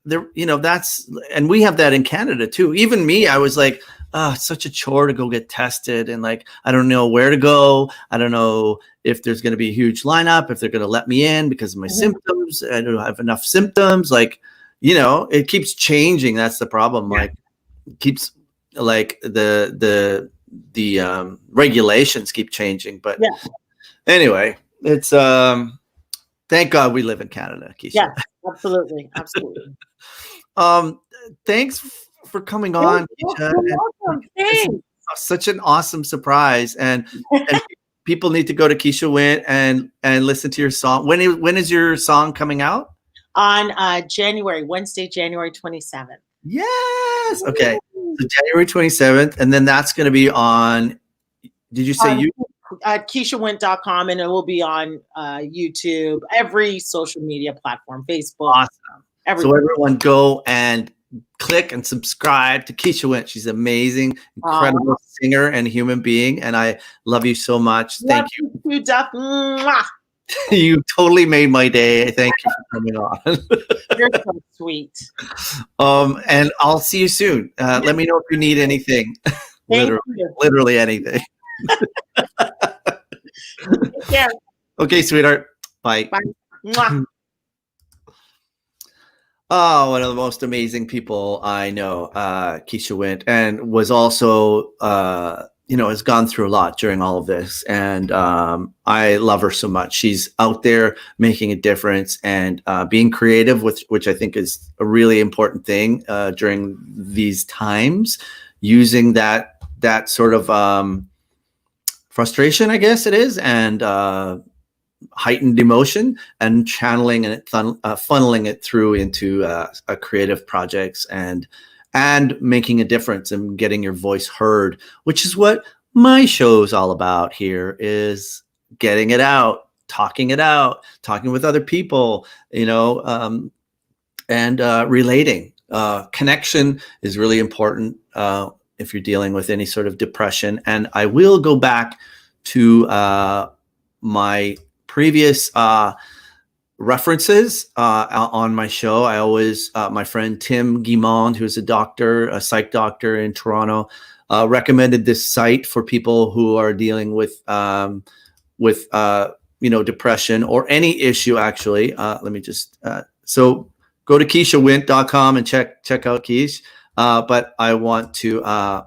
that's, and we have that in Canada too. Even me, I was like, it's such a chore to go get tested. And like, I don't know where to go. I don't know if there's going to be a huge lineup, if they're going to let me in because of my symptoms. I don't have enough symptoms. Like, it keeps changing. That's the problem. Like it keeps like the regulations keep changing. But anyway, it's, thank God we live in Canada, Keisha. Yeah, absolutely. Absolutely. Thanks for coming on. You're welcome. Thanks. Such an awesome surprise, and people need to go to Keisha Wint and listen to your song. When is your song coming out? On Wednesday, January 27th. Yes. Okay. So January 27th, and then that's going to be on. Did you say you? At KeishaWint.com, and it will be on YouTube, every social media platform, Facebook. Awesome. Everywhere. So everyone go and click and subscribe to Keisha Wint. She's amazing, incredible singer and human being, and I love you so much. Thank you. You, Duff. Mwah. You totally made my day. Thank you for coming on. You're so sweet. And I'll see you soon. Let me know if you need anything. Literally anything. Yeah. Okay, sweetheart. Bye. Bye. Mwah. Oh, one of the most amazing people I know, Keisha Wint, and was also, has gone through a lot during all of this. And I love her so much. She's out there making a difference and being creative, which I think is a really important thing during these times, using that sort of frustration, I guess it is, and heightened emotion and channeling and funneling it through into creative projects and making a difference and getting your voice heard, which is what my show is all about here, is getting it out, talking with other people, and relating. Connection is really important if you're dealing with any sort of depression. And I will go back to my previous references on my show. I always, my friend Tim Guimond, who's a psych doctor in Toronto, recommended this site for people who are dealing with depression or any issue. Actually, let me just so go to KeishaWint.com and check out Keish. But I want to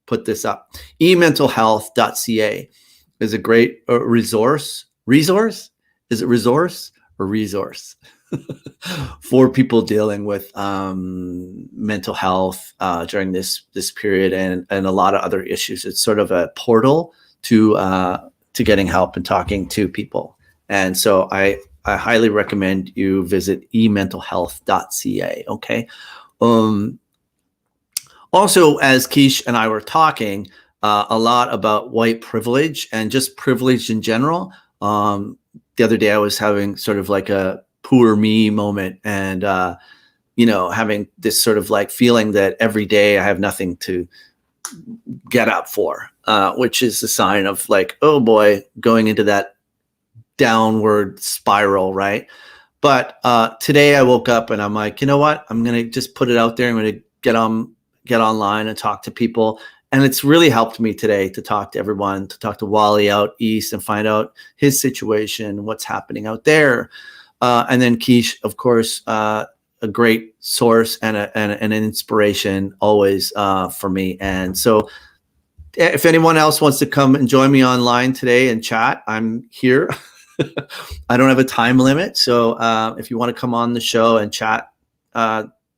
put this up. ementalhealth.ca is a great resource. Resource? Is it resource or resource? For people dealing with mental health during this period and a lot of other issues. It's sort of a portal to getting help and talking to people. And so I highly recommend you visit ementalhealth.ca. Okay. Also, as Keish and I were talking a lot about white privilege and just privilege in general. The other day I was having sort of like a poor me moment and, having this sort of like feeling that every day I have nothing to get up for, which is a sign of like, oh boy, going into that downward spiral, right? But today I woke up and I'm like, you know what? I'm going to just put it out there. I'm going to get online and talk to people. And it's really helped me today to talk to everyone, to talk to Wally out east and find out his situation, what's happening out there. And then Keish, of course, a great source and an inspiration always for me. And so if anyone else wants to come and join me online today and chat, I'm here. I don't have a time limit. So if you want to come on the show and chat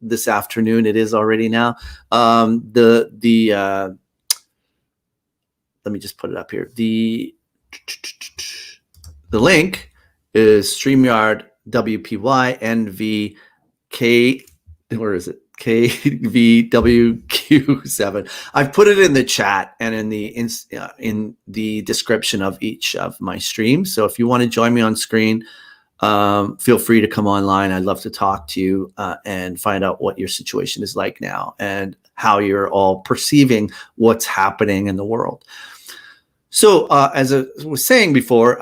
this afternoon, it is already now. Let me just put it up here. The link is StreamYard WPY NVK. Where is it? KVWQ7. I've put it in the chat and in the description of each of my streams. So if you want to join me on screen, feel free to come online. I'd love to talk to you and find out what your situation is like now and how you're all perceiving what's happening in the world. So as I was saying before,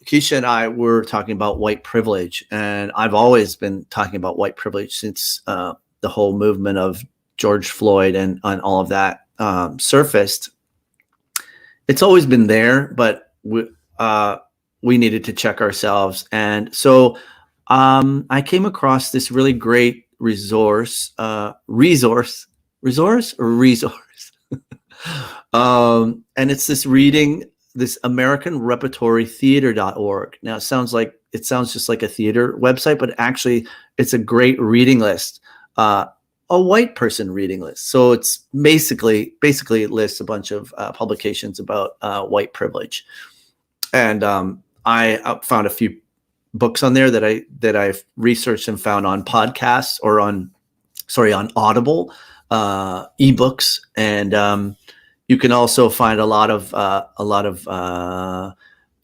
Keisha and I were talking about white privilege, and I've always been talking about white privilege since the whole movement of George Floyd and all of that surfaced. It's always been there, but we needed to check ourselves. And so I came across this really great resource. And it's this reading, this American Repertory Theater.org. Now it sounds just like a theater website, but actually it's a great reading list. A white person reading list. So it's basically it lists a bunch of publications about white privilege. And I found a few books on there that I've researched and found on podcasts or on Audible, ebooks. And you can also find a lot of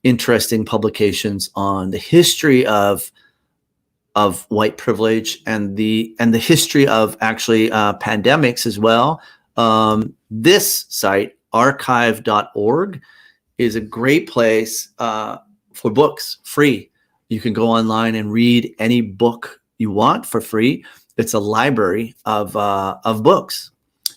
interesting publications on the history of white privilege and the history of actually pandemics as well. This site, archive.org, is a great place for books, free. You can go online and read any book you want for free. It's a library of books.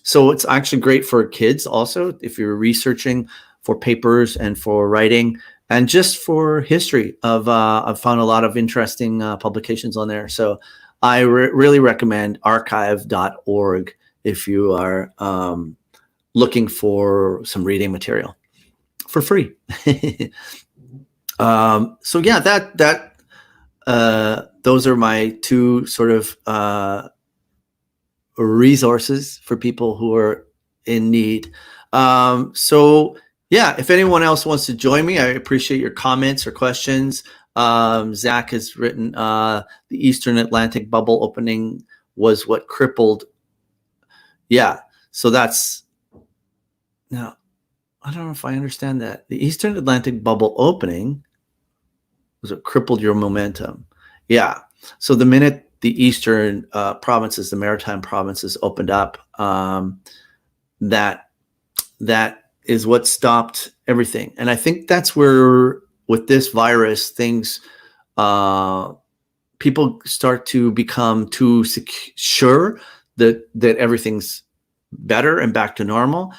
So it's actually great for kids also if you're researching for papers and for writing. And just for history, I've found a lot of interesting publications on there. So I really recommend archive.org if you are looking for some reading material for free. So yeah, those are my two sort of resources for people who are in need. So yeah, if anyone else wants to join me, I appreciate your comments or questions. Zach has written, the Eastern Atlantic bubble opening was what crippled. Yeah, so that's, now, I don't know if I understand that. The Eastern Atlantic bubble opening was what crippled your momentum. Yeah, so the minute the Eastern provinces, the maritime provinces opened up, that is what stopped everything. And I think that's where, with this virus, things, people start to become too sure that everything's better and back to normal.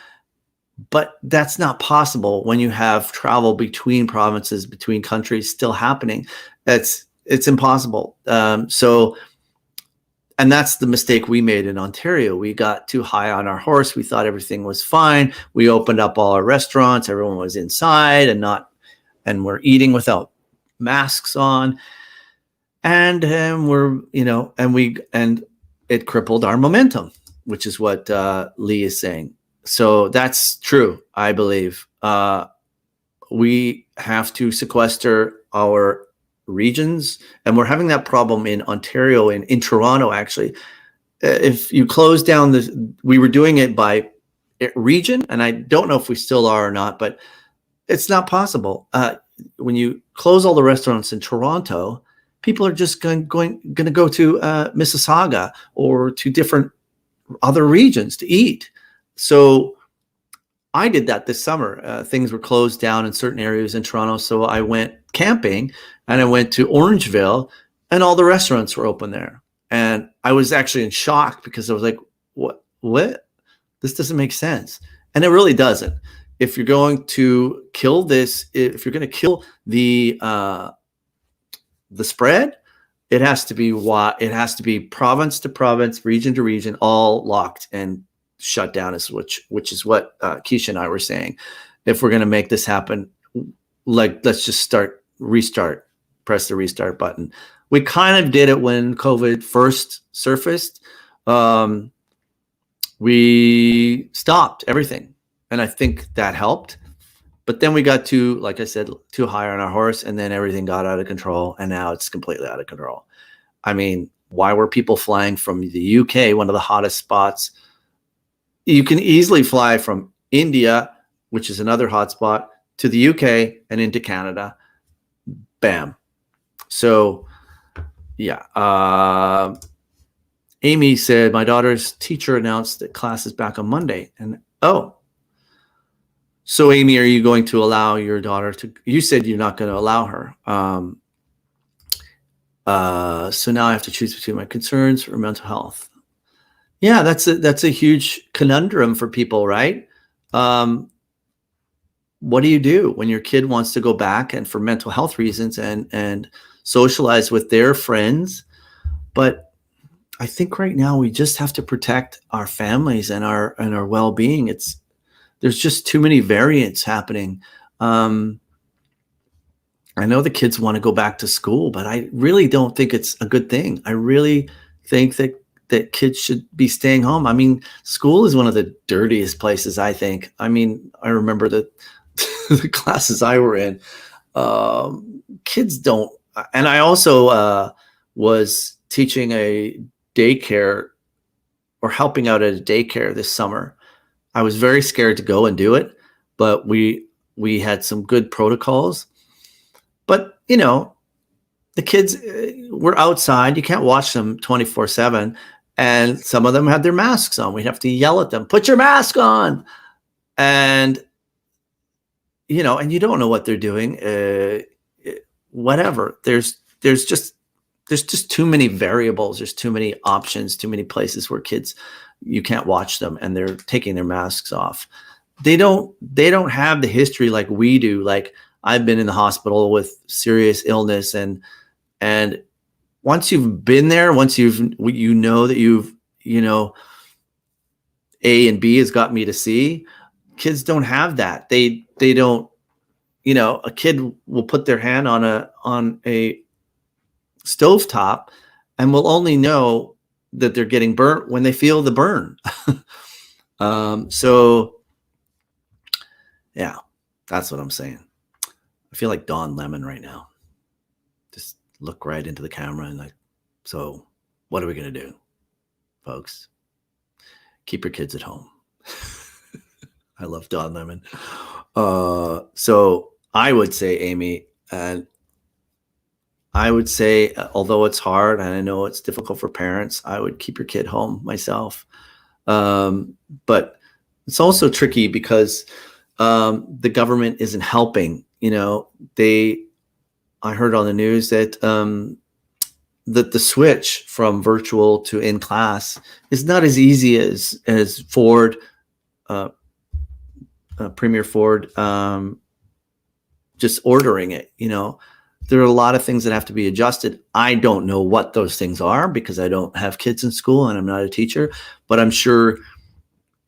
But that's not possible when you have travel between provinces, between countries still happening. It's impossible. And that's the mistake we made in Ontario. We got too high on our horse. We thought everything was fine. We opened up all our restaurants. Everyone was inside and we're eating without masks on. And it crippled our momentum, which is what Lee is saying. So that's true, I believe. We have to sequester our regions, and we're having that problem in Ontario and in Toronto. Actually, if you close down we were doing it by region, and I don't know if we still are or not, but it's not possible. When you close all the restaurants in Toronto, people are just going to go to Mississauga or to different other regions to eat. So I did that this summer. Things were closed down in certain areas in Toronto. So I went camping and I went to Orangeville and all the restaurants were open there. And I was actually in shock because I was like, what? This doesn't make sense. And it really doesn't. If you're going to kill this, if you're going to kill the spread, it has to be province to province, region to region, all locked and shut down, which is what Keisha and I were saying. If we're going to make this happen, like, let's just restart, press the restart button. We kind of did it when COVID first surfaced. We stopped everything. And I think that helped. But then we got too, like I said, too high on our horse, and then everything got out of control, and now it's completely out of control. I mean, why were people flying from the UK, one of the hottest spots? You can easily fly from India, which is another hot spot, to the UK and into Canada. Bam. So, yeah. Amy said, my daughter's teacher announced that class is back on Monday. And, so Amy, are you going to allow your daughter to, you said you're not going to allow her. So now I have to choose between my concerns or mental health. Yeah, that's a huge conundrum for people, right? What do you do when your kid wants to go back and for mental health reasons and socialize with their friends? But I think right now we just have to protect our families and our well-being. There's just too many variants happening. I know the kids want to go back to school, but I really don't think it's a good thing. I really think that kids should be staying home. I mean, school is one of the dirtiest places, I think. I mean, I remember the classes I were in. Kids don't. And I also was teaching a daycare or helping out at a daycare this summer. I was very scared to go and do it, but we had some good protocols. But, you know, the kids were outside. You can't watch them 24/7. And some of them had their masks on. We'd have to yell at them, put your mask on. And, you know, and you don't know what they're doing. Whatever. There's just too many variables. There's too many options, too many places where kids, you can't watch them and they're taking their masks off. They don't have the history like we do. Like, I've been in the hospital with serious illness, and once you've been there, once you know that A and B has got me to C, kids don't have that. They don't, a kid will put their hand on a stovetop and will only know that they're getting burnt when they feel the burn. So yeah, that's what I'm saying. I feel like Don Lemon right now. Just look right into the camera and like, so what are we going to do, folks? Keep your kids at home. I love Don Lemon. So I would say, Amy, and I would say, although it's hard and I know it's difficult for parents, I would keep your kid home myself. But it's also tricky because the government isn't helping. I heard on the news that that the switch from virtual to in class is not as easy as Ford, Premier Ford, just ordering it. There are a lot of things that have to be adjusted. I don't know what those things are because I don't have kids in school and I'm not a teacher, but I'm sure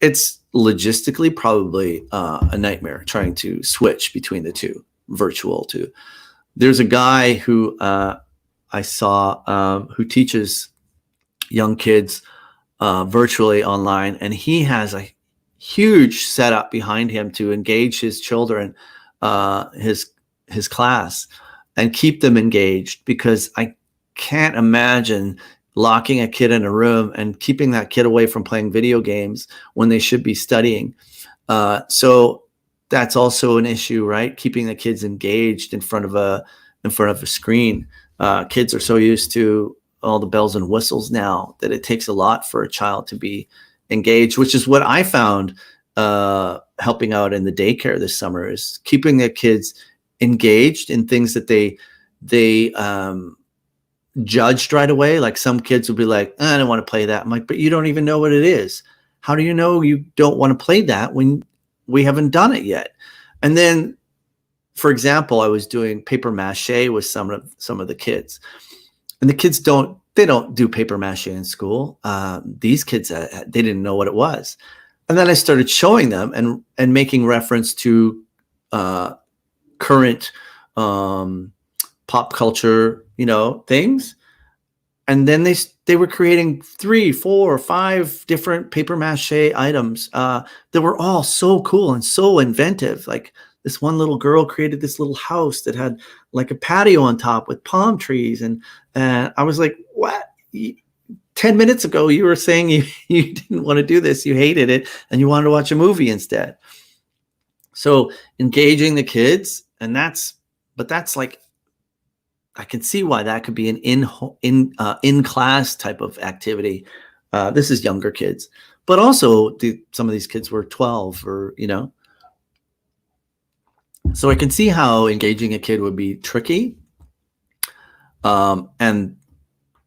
it's logistically probably a nightmare trying to switch between the two, virtual to. There's a guy who I saw who teaches young kids virtually online, and he has a huge setup behind him to engage his children, his class, and keep them engaged, because I can't imagine locking a kid in a room and keeping that kid away from playing video games when they should be studying. So that's also an issue, right? Keeping the kids engaged in front of a screen. Kids are so used to all the bells and whistles now that it takes a lot for a child to be engaged, which is what I found helping out in the daycare this summer is keeping the kids engaged in things that they judged right away. Like some kids will be like, I don't want to play that. I'm like, but you don't even know what it is. How do you know you don't want to play that when we haven't done it yet? And then, for example, I was doing paper mache with some of the kids, and the kids don't do paper mache in school. These kids, they didn't know what it was. And then I started showing them and making reference to current pop culture, things. And then they were creating 3, 4, 5 different paper mache items that were all so cool and so inventive. Like this one little girl created this little house that had like a patio on top with palm trees. And I was like, what? 10 minutes ago, you were saying you didn't want to do this. You hated it and you wanted to watch a movie instead. So engaging the kids, but that's like, I can see why that could be an in class type of activity. This is younger kids, but also some of these kids were 12 or, so I can see how engaging a kid would be tricky. And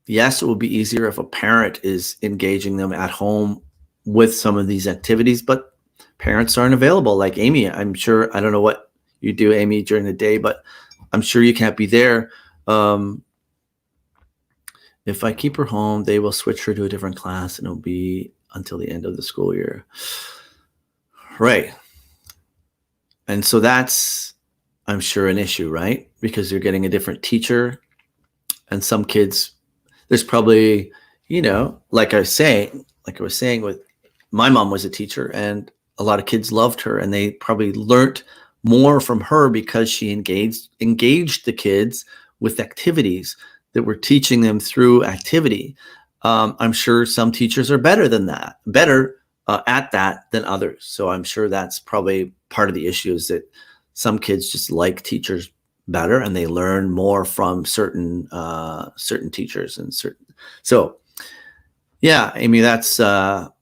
yes, it would be easier if a parent is engaging them at home with some of these activities, but parents aren't available. Like Amy, I'm sure, I don't know what you do, Amy, during the day, but I'm sure you can't be there. If I keep her home, they will switch her to a different class and it'll be until the end of the school year. Right. And so that's, I'm sure, an issue, right? Because you're getting a different teacher, and some kids, there's probably, like I was saying with my mom was a teacher, and a lot of kids loved her, and they probably learned more from her because she engaged the kids with activities that were teaching them through activity. I'm sure some teachers are better at that than others. So I'm sure that's probably part of the issue, is that some kids just like teachers better and they learn more from certain teachers and certain. So yeah, Amy, that's well,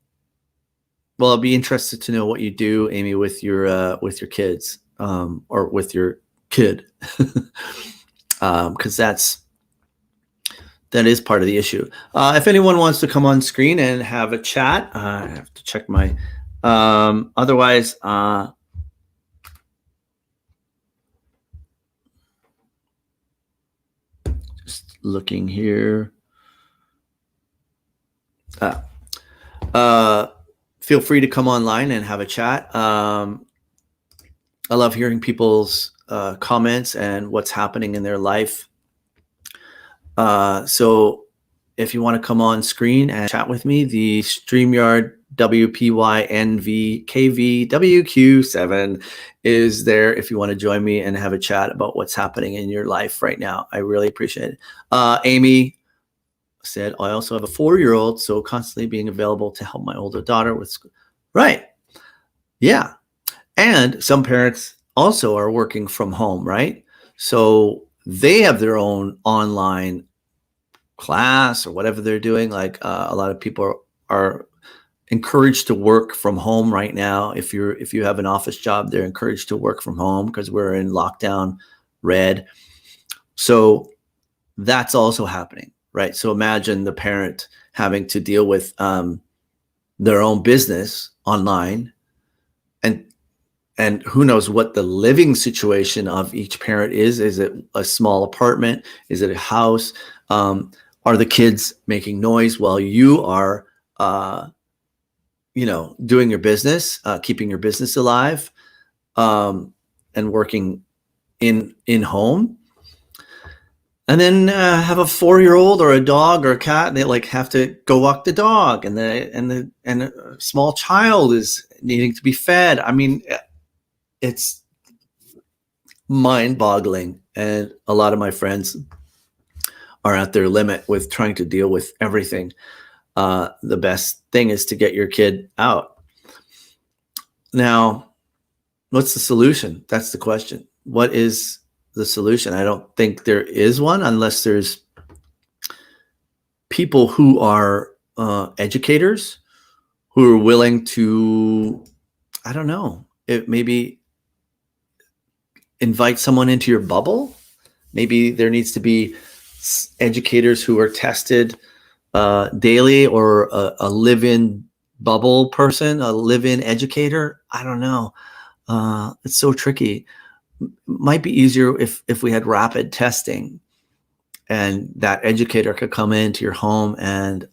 I'll be interested to know what you do, Amy, with your kids, or with your kid. Because that is part of the issue. If anyone wants to come on screen and have a chat, I have to check my. Otherwise, just looking here. Feel free to come online and have a chat. I love hearing people's comments and what's happening in their life. So if you want to come on screen and chat with me, the StreamYard WPYNVKVWQ7 is there if you want to join me and have a chat about what's happening in your life right now. I really appreciate it. Amy said, I also have a 4-year-old, so constantly being available to help my older daughter with school. Right. Yeah. And some parents also are working from home, right? So they have their own online class or whatever they're doing. Like a lot of people are encouraged to work from home right now. If you have an office job, they're encouraged to work from home because we're in lockdown red. So that's also happening, right? So imagine the parent having to deal with their own business online, and who knows what the living situation of each parent is. Is it a small apartment? Is it a house? Are the kids making noise while you are, doing your business, keeping your business alive, and working in home? And then have a 4-year-old or a dog or a cat, and they like have to go walk the dog, and a small child is needing to be fed. I mean, it's mind-boggling, and a lot of my friends are at their limit with trying to deal with everything. The best thing is to get your kid out. Now, what's the solution? That's the question. What is the solution? I don't think there is one, unless there's people who are educators who are willing to, I don't know, it maybe invite someone into your bubble. Maybe there needs to be educators who are tested daily, or a live-in bubble person, a live-in educator. I don't know. It's so tricky. Might be easier if we had rapid testing, and that educator could come into your home, and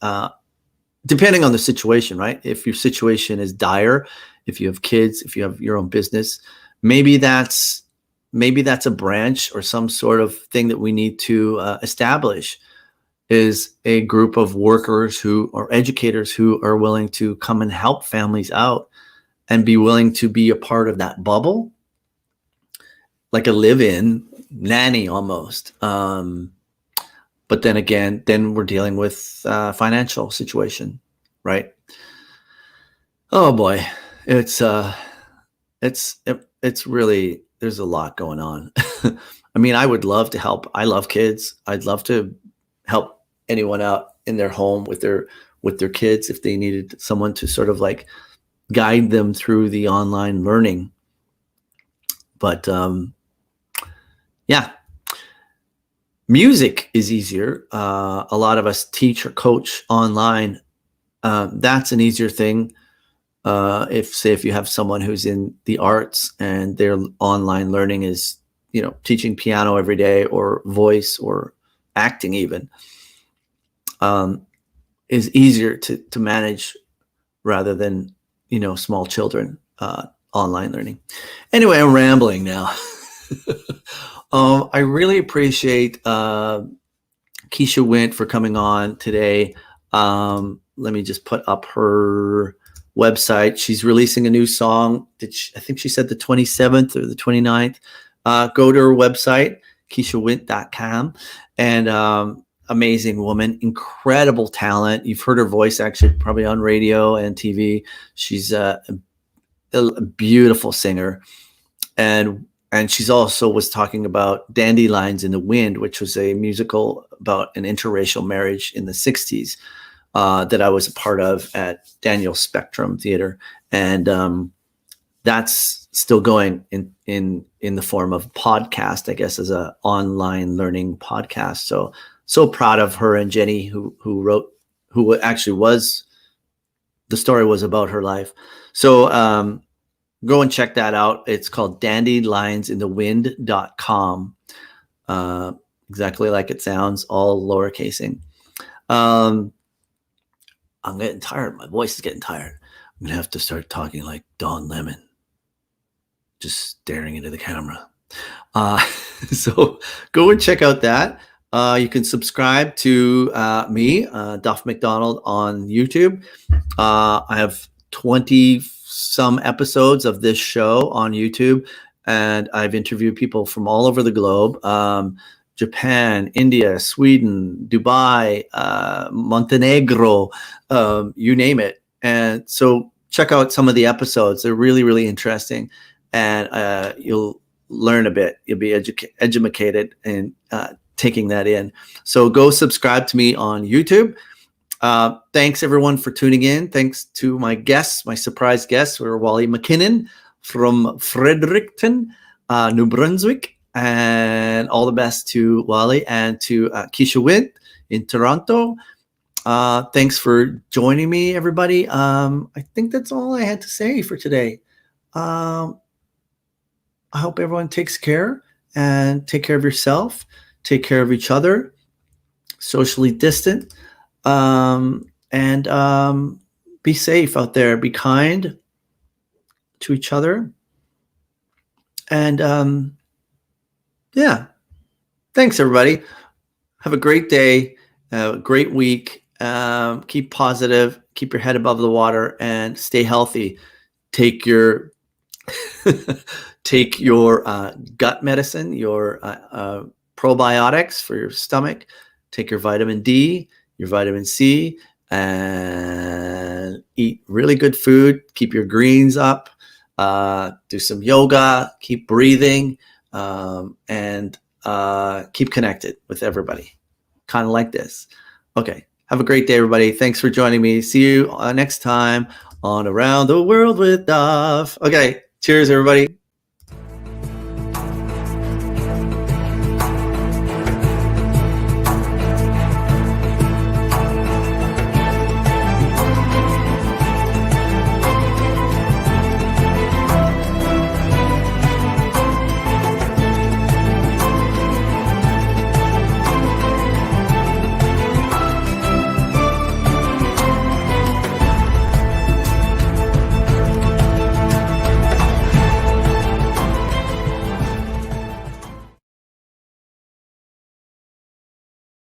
depending on the situation, right? If your situation is dire, if you have kids, if you have your own business, maybe that's a branch or some sort of thing that we need to establish, is a group of workers or educators who are willing to come and help families out and be willing to be a part of that bubble, like a live-in nanny almost. But then again, we're dealing with financial situation, right? Oh boy, it's really, there's a lot going on. I mean, I would love to help. I love kids. I'd love to help anyone out in their home with their kids if they needed someone to sort of like guide them through the online learning. But yeah, music is easier. A lot of us teach or coach online. That's an easier thing. If you have someone who's in the arts and their online learning is, teaching piano every day, or voice, or acting even, is easier to manage rather than, small children, online learning. Anyway, I'm rambling now. I really appreciate Keisha Wint for coming on today. Let me just put up her website. She's releasing a new song. I think she said the 27th or the 29th. Go to her website, KeishaWint.com. And amazing woman, incredible talent. You've heard her voice actually probably on radio and TV. She's a beautiful singer. And she's also was talking about Dandelions in the Wind, which was a musical about an interracial marriage in the 60s that I was a part of at Daniel Spectrum Theater. And that's still going in the form of podcast, I guess, as an online learning podcast. So proud of her and Jenny, who actually was, the story was about her life. So go and check that out. It's called dandelionsinthewind.com. Exactly like it sounds, all lowercasing. I'm getting tired. My voice is getting tired. I'm going to have to start talking like Don Lemon, just staring into the camera. So go and check out that. You can subscribe to me, Duff McDonald, on YouTube. I have 20 some episodes of this show on YouTube, and I've interviewed people from all over the globe. Japan, India, Sweden, Dubai, Montenegro, you name it. And so check out some of the episodes. They're really, really interesting. And you'll learn a bit. You'll be educated in taking that in. So go subscribe to me on YouTube. Thanks everyone for tuning in. Thanks to my guests, my surprise guests were Wally McKinnon from Fredericton, New Brunswick. And all the best to Wally and to Keisha Wint in Toronto. Thanks for joining me, everybody. I think that's all I had to say for today. I hope everyone takes care, and take care of yourself. Take care of each other. Socially distant. And be safe out there. Be kind to each other. And yeah. Thanks, everybody. Have a great day, a great week. Keep positive, keep your head above the water, and stay healthy. Take your gut medicine, your probiotics for your stomach. Take your vitamin D, your vitamin C, and eat really good food. Keep your greens up. Do some yoga. Keep breathing. And keep connected with everybody, kind of like this. Okay. Have a great day, everybody. Thanks for joining me. See you next time on Around the World with Duff. Okay, cheers, everybody.